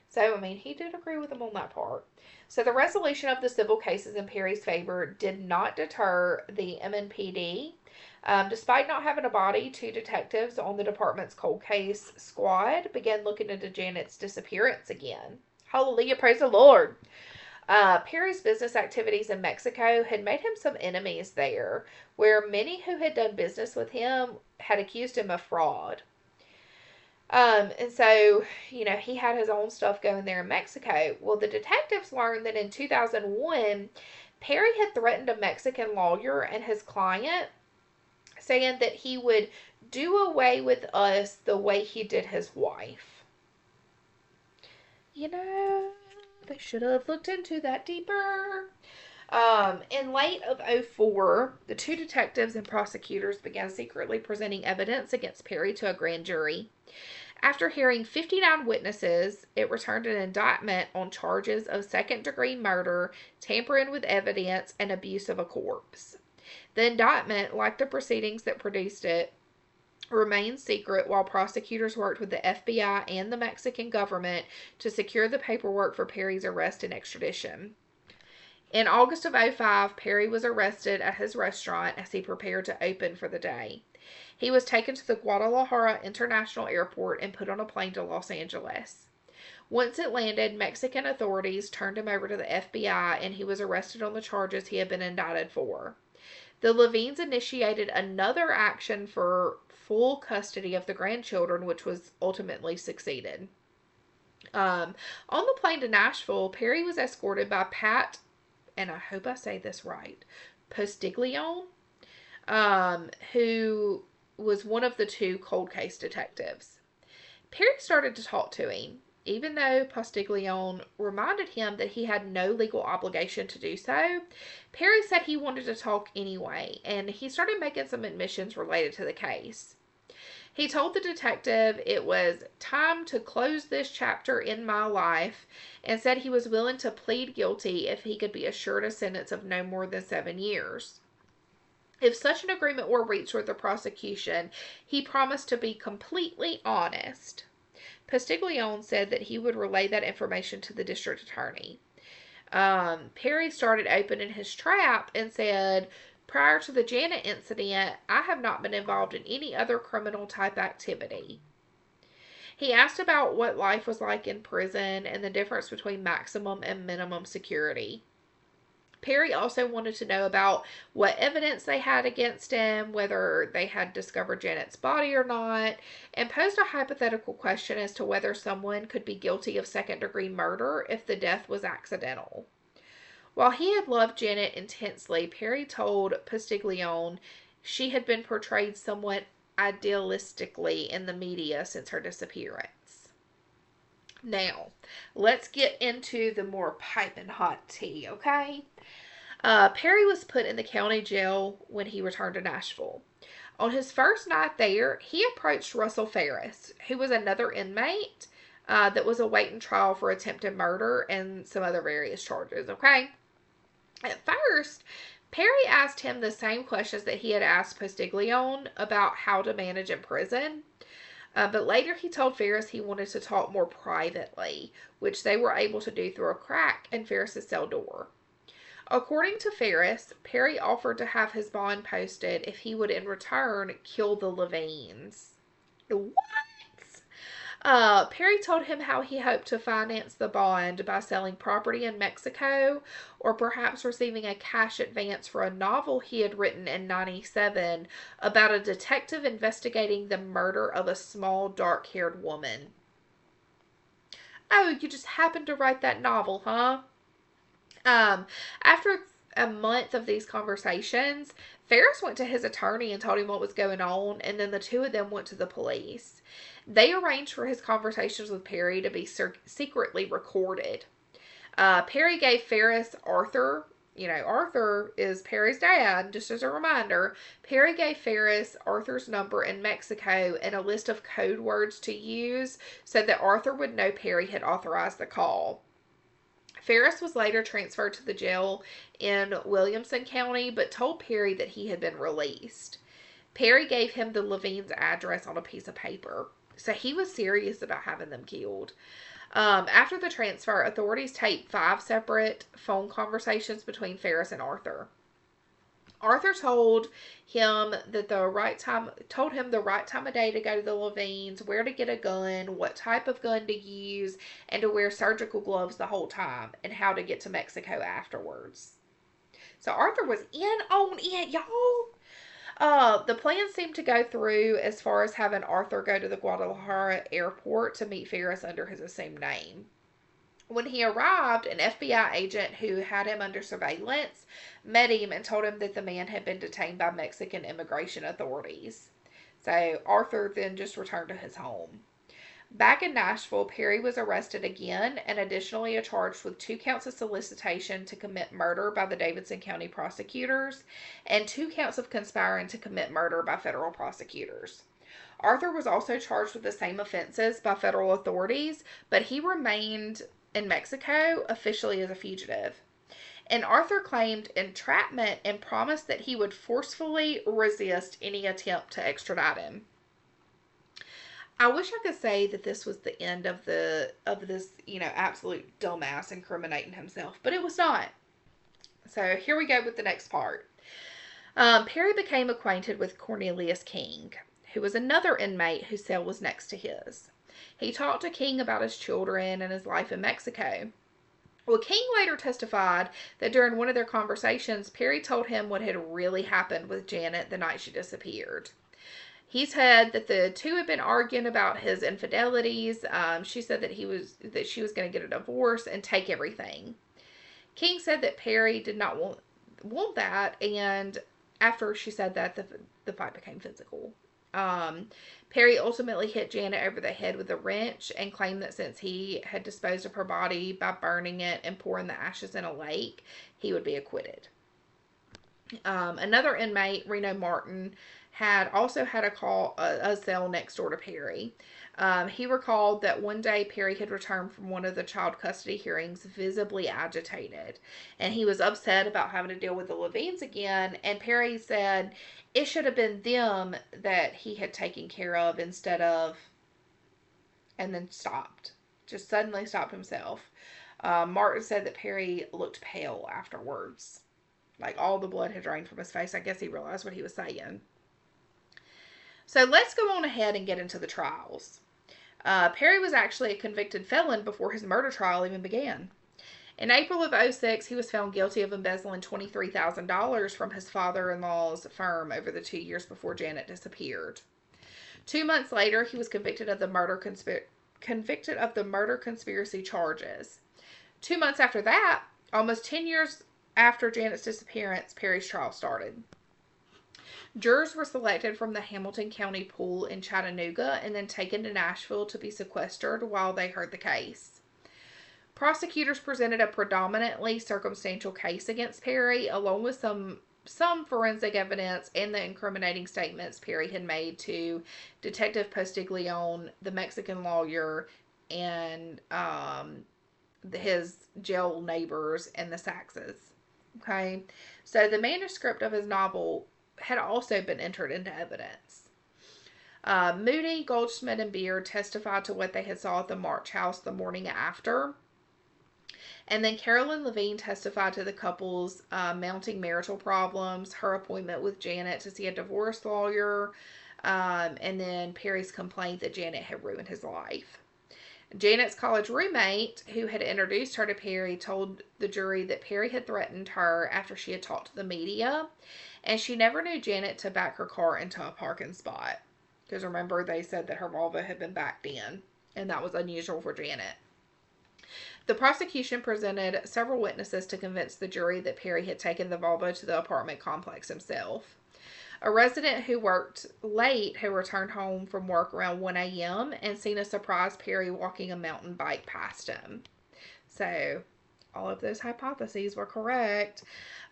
So, he did agree with him on that part. So, the resolution of the civil cases in Perry's favor did not deter the MNPD. Despite not having a body, 2 detectives on the department's cold case squad began looking into Janet's disappearance again. Hallelujah, praise the Lord. Perry's business activities in Mexico had made him some enemies there, where many who had done business with him had accused him of fraud. And so, he had his own stuff going there in Mexico. Well, the detectives learned that in 2001, Perry had threatened a Mexican lawyer and his client, saying that he would do away with us the way he did his wife. You know, they should have looked into that deeper. In late of '04, the two detectives and prosecutors began secretly presenting evidence against Perry to a grand jury. After hearing 59 witnesses, it returned an indictment on charges of second-degree murder, tampering with evidence, and abuse of a corpse. The indictment, like the proceedings that produced it, remained secret while prosecutors worked with the FBI and the Mexican government to secure the paperwork for Perry's arrest and extradition. In August of '05, Perry was arrested at his restaurant as he prepared to open for the day. He was taken to the Guadalajara International Airport and put on a plane to Los Angeles. Once it landed, Mexican authorities turned him over to the FBI and he was arrested on the charges he had been indicted for. The Levines initiated another action for full custody of the grandchildren, which was ultimately succeeded. On the plane to Nashville, Perry was escorted by Pat, and I hope I say this right, Postiglione, who was one of the two cold case detectives. Perry started to talk to him, even though Postiglione reminded him that he had no legal obligation to do so. Perry said he wanted to talk anyway, and he started making some admissions related to the case. He told the detective it was time to close this chapter in my life and said he was willing to plead guilty if he could be assured a sentence of no more than 7 years. If such an agreement were reached with the prosecution, he promised to be completely honest. Postiglione said that he would relay that information to the district attorney. Perry started opening his trap and said, prior to the Janet incident, I have not been involved in any other criminal type activity. He asked about what life was like in prison and the difference between maximum and minimum security. Perry also wanted to know about what evidence they had against him, whether they had discovered Janet's body or not, and posed a hypothetical question as to whether someone could be guilty of second-degree murder if the death was accidental. While he had loved Janet intensely, Perry told Postiglione she had been portrayed somewhat idealistically in the media since her disappearance. Now, let's get into the more piping hot tea, okay? Perry was put in the county jail when he returned to Nashville. On his first night there, he approached Russell Ferris, who was another inmate that was awaiting trial for attempted murder and some other various charges, okay? At first, Perry asked him the same questions that he had asked Postiglione about how to manage in prison. But later he told Ferris he wanted to talk more privately, which they were able to do through a crack in Ferris's cell door. According to Ferris, Perry offered to have his bond posted if he would in return kill the Levines. What? Perry told him how he hoped to finance the bond by selling property in Mexico or perhaps receiving a cash advance for a novel he had written in '97 about a detective investigating the murder of a small dark-haired woman. Oh, you just happened to write that novel, huh? After a month of these conversations, Ferris went to his attorney and told him what was going on, and then the two of them went to the police. They arranged for his conversations with Perry to be secretly recorded. Perry gave Ferris Arthur. You know, Arthur is Perry's dad, just as a reminder. Perry gave Ferris Arthur's number in Mexico and a list of code words to use so that Arthur would know Perry had authorized the call. Ferris was later transferred to the jail in Williamson County, but told Perry that he had been released. Perry gave him the Levines' address on a piece of paper, so he was serious about having them killed. After the transfer, authorities taped 5 separate phone conversations between Ferris and Arthur. Arthur told him the right time of day to go to the Levines, where to get a gun, what type of gun to use, and to wear surgical gloves the whole time, and how to get to Mexico afterwards. So Arthur was in on it, y'all. The plan seemed to go through as far as having Arthur go to the Guadalajara airport to meet Ferris under his assumed name. When he arrived, an FBI agent who had him under surveillance met him and told him that the man had been detained by Mexican immigration authorities. So Arthur then just returned to his home. Back in Nashville, Perry was arrested again and additionally charged with 2 counts of solicitation to commit murder by the Davidson County prosecutors and 2 counts of conspiring to commit murder by federal prosecutors. Arthur was also charged with the same offenses by federal authorities, but he remained in Mexico officially as a fugitive. And Arthur claimed entrapment and promised that he would forcefully resist any attempt to extradite him. I wish I could say that this was the end of this, absolute dumbass incriminating himself, but it was not. So here we go with the next part. Perry became acquainted with Cornelius King, who was another inmate whose cell was next to his. He talked to King about his children and his life in Mexico. Well, King later testified that during one of their conversations, Perry told him what had really happened with Janet the night she disappeared. He said that the two had been arguing about his infidelities. She said that she was going to get a divorce and take everything. King said that Perry did not want that, and after she said that, the fight became physical. Perry ultimately hit Janet over the head with a wrench and claimed that since he had disposed of her body by burning it and pouring the ashes in a lake, he would be acquitted. Another inmate, Reno Martin, had also had a cell next door to Perry. He recalled that one day Perry had returned from one of the child custody hearings visibly agitated, and he was upset about having to deal with the Levines again, and Perry said it should have been them that he had taken care of instead of, and then stopped. Just suddenly stopped himself. Martin said that Perry looked pale afterwards. Like all the blood had drained from his face. I guess he realized what he was saying. So let's go on ahead and get into the trials. Perry was actually a convicted felon before his murder trial even began. In April of 2006, he was found guilty of embezzling $23,000 from his father-in-law's firm over the 2 years before Janet disappeared. 2 months later, he was convicted of the murder conspiracy charges. 2 months after that, almost 10 years after Janet's disappearance, Perry's trial started. Jurors were selected from the Hamilton County pool in Chattanooga and then taken to Nashville to be sequestered while they heard the case. Prosecutors presented a predominantly circumstantial case against Perry, along with some forensic evidence and the incriminating statements Perry had made to Detective Postiglione, the Mexican lawyer, and his jail neighbors and the Saxes. Okay, so the manuscript of his novel had also been entered into evidence. Moody, Goldschmidt, and Beard testified to what they had saw at the March house the morning after. And then Carolyn Levine testified to the couple's mounting marital problems, her appointment with Janet to see a divorce lawyer, and then Perry's complaint that Janet had ruined his life. Janet's college roommate, who had introduced her to Perry, told the jury that Perry had threatened her after she had talked to the media, and she never knew Janet to back her car into a parking spot. Because remember, they said that her Volvo had been backed in, and that was unusual for Janet. The prosecution presented several witnesses to convince the jury that Perry had taken the Volvo to the apartment complex himself. A resident who worked late had returned home from work around 1 a.m. and seen a surprise Perry walking a mountain bike past him. So, all of those hypotheses were correct.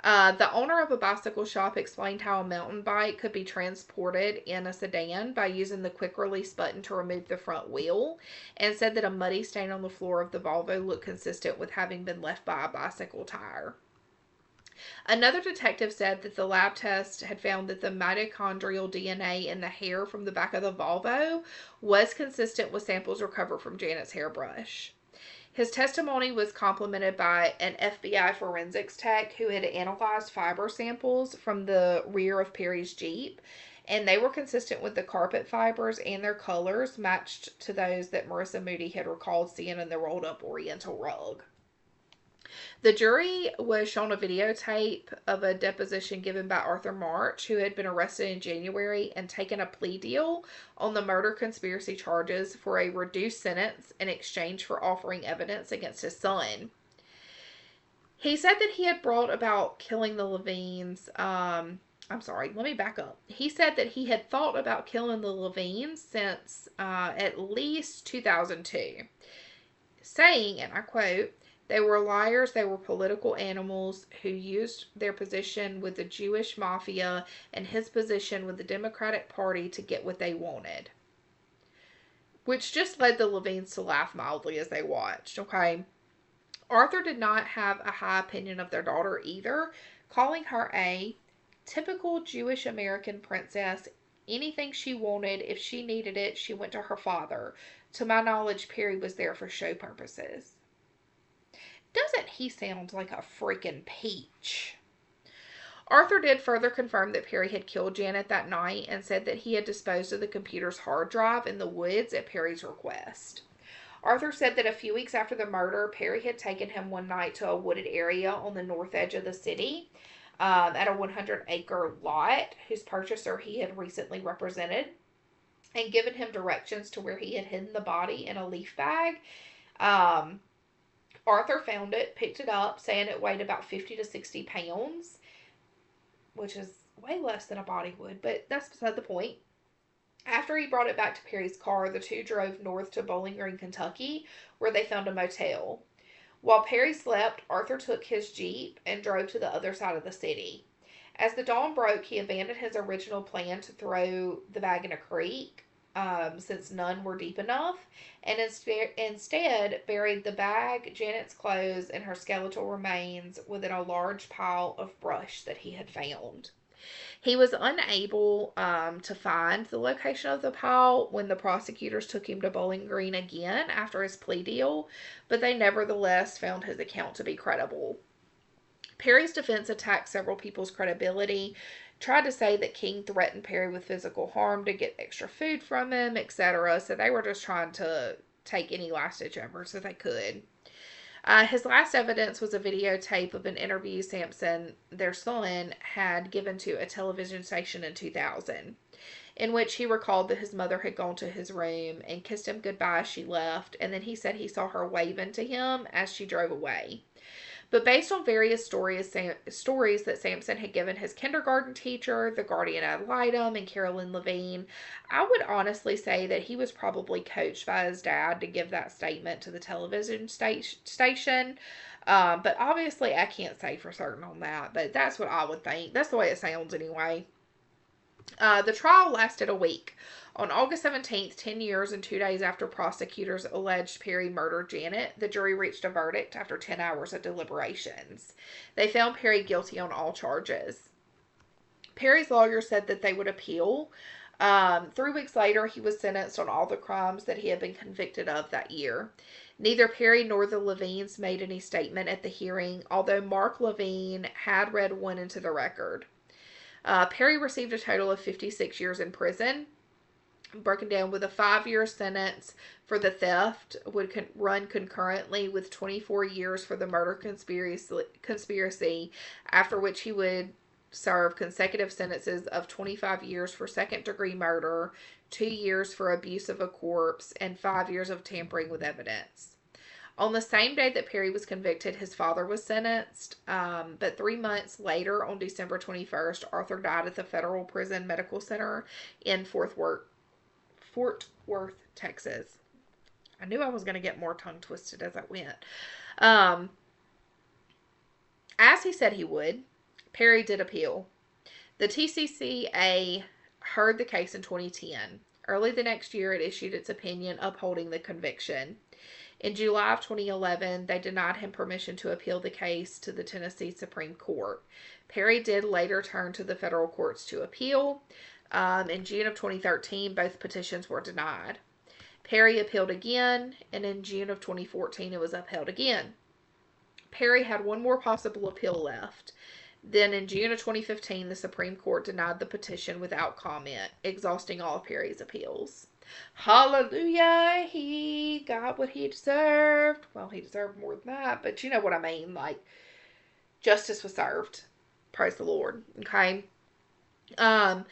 The owner of a bicycle shop explained how a mountain bike could be transported in a sedan by using the quick release button to remove the front wheel, and said that a muddy stain on the floor of the Volvo looked consistent with having been left by a bicycle tire. Another detective said that the lab test had found that the mitochondrial DNA in the hair from the back of the Volvo was consistent with samples recovered from Janet's hairbrush. His testimony was complemented by an FBI forensics tech who had analyzed fiber samples from the rear of Perry's Jeep, and they were consistent with the carpet fibers, and their colors matched to those that Marissa Moody had recalled seeing in the rolled-up Oriental rug. The jury was shown a videotape of a deposition given by Arthur March, who had been arrested in January and taken a plea deal on the murder conspiracy charges for a reduced sentence in exchange for offering evidence against his son. He said that he had brought about killing the Levines. I'm sorry, let me back up. He said that he had thought about killing the Levines since at least 2002, saying, and I quote, "They were liars, they were political animals who used their position with the Jewish mafia and his position with the Democratic Party to get what they wanted." Which just led the Levines to laugh mildly as they watched, okay? Arthur did not have a high opinion of their daughter either, calling her a typical Jewish American princess. Anything she wanted, if she needed it, she went to her father. To my knowledge, Perry was there for show purposes. Doesn't he sound like a freaking peach? Arthur did further confirm that Perry had killed Janet that night and said that he had disposed of the computer's hard drive in the woods at Perry's request. Arthur said that a few weeks after the murder, Perry had taken him one night to a wooded area on the north edge of the city at a 100-acre lot whose purchaser he had recently represented, and given him directions to where he had hidden the body in a leaf bag. Arthur found it, picked it up, saying it weighed about 50 to 60 pounds, which is way less than a body would, but that's beside the point. After he brought it back to Perry's car, the two drove north to Bowling Green, Kentucky, where they found a motel. While Perry slept, Arthur took his Jeep and drove to the other side of the city. As the dawn broke, he abandoned his original plan to throw the bag in a creek, since none were deep enough, and instead buried the bag, Janet's clothes, and her skeletal remains within a large pile of brush that he had found. He was unable to find the location of the pile when the prosecutors took him to Bowling Green again after his plea deal, but they nevertheless found his account to be credible. Perry's defense attacked several people's credibility, tried to say that King threatened Perry with physical harm to get extra food from him, etc. So they were just trying to take any last-ditch efforts that they could. His last evidence was a videotape of an interview Sampson, their son, had given to a television station in 2000, in which he recalled that his mother had gone to his room and kissed him goodbye as she left, and then he said he saw her waving to him as she drove away. But based on various stories that Sampson had given his kindergarten teacher, the guardian ad litem, and Carolyn Levine, I would honestly say that he was probably coached by his dad to give that statement to the television station. But obviously, I can't say for certain on that. But that's what I would think. That's the way it sounds anyway. The trial lasted a week. On August 17th, 10 years and 2 days after prosecutors alleged Perry murdered Janet, the jury reached a verdict after 10 hours of deliberations. They found Perry guilty on all charges. Perry's lawyer said that they would appeal. 3 weeks later, he was sentenced on all the crimes that he had been convicted of that year. Neither Perry nor the Levines made any statement at the hearing, although Mark Levine had read one into the record. Perry received a total of 56 years in prison, broken down with a 5-year sentence for the theft would run concurrently with 24 years for the murder conspiracy, after which he would serve consecutive sentences of 25 years for second-degree murder, 2 years for abuse of a corpse, and 5 years of tampering with evidence. On the same day that Perry was convicted, his father was sentenced, but 3 months later, on December 21st, Arthur died at the Federal Prison Medical Center in Fort Worth, Texas. I knew I was going to get more tongue twisted as I went. As he said he would, Perry did appeal. The TCCA heard the case in 2010. Early the next year, it issued its opinion upholding the conviction. In July of 2011, they denied him permission to appeal the case to the Tennessee Supreme Court. Perry did later turn to the federal courts to appeal. In June of 2013, both petitions were denied. Perry appealed again, and in June of 2014, it was upheld again. Perry had one more possible appeal left. Then in June of 2015, the Supreme Court denied the petition without comment, exhausting all of Perry's appeals. Hallelujah, he got what he deserved. Well, he deserved more than that, but you know what I mean. Like, justice was served. Praise the Lord. Okay. Um,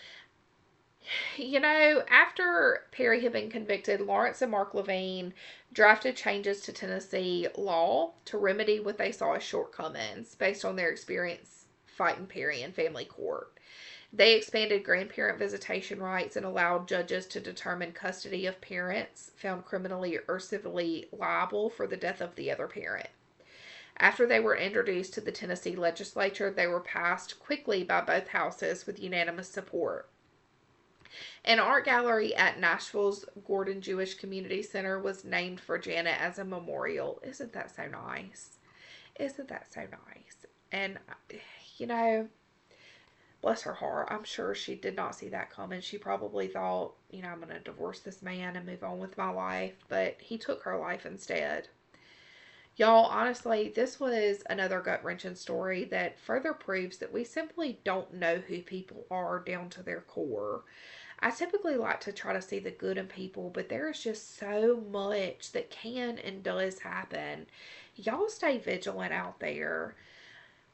after Perry had been convicted, Lawrence and Mark Levine drafted changes to Tennessee law to remedy what they saw as shortcomings based on their experience fighting Perry in family court. They expanded grandparent visitation rights and allowed judges to determine custody of parents found criminally or civilly liable for the death of the other parent. After they were introduced to the Tennessee legislature, they were passed quickly by both houses with unanimous support. An art gallery at Nashville's Gordon Jewish Community Center was named for Janet as a memorial. Isn't that so nice? Isn't that so nice? And, you know, bless her heart, I'm sure she did not see that coming. She probably thought, I'm going to divorce this man and move on with my life. But he took her life instead. Y'all, honestly, this was another gut wrenching story that further proves that we simply don't know who people are down to their core. I typically like to try to see the good in people, but there is just so much that can and does happen. Y'all stay vigilant out there.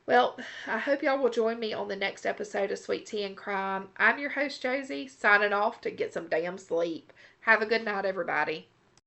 Well, I hope y'all will join me on the next episode of Sweet Tea and Crime. I'm your host, Josie, signing off to get some damn sleep. Have a good night, everybody.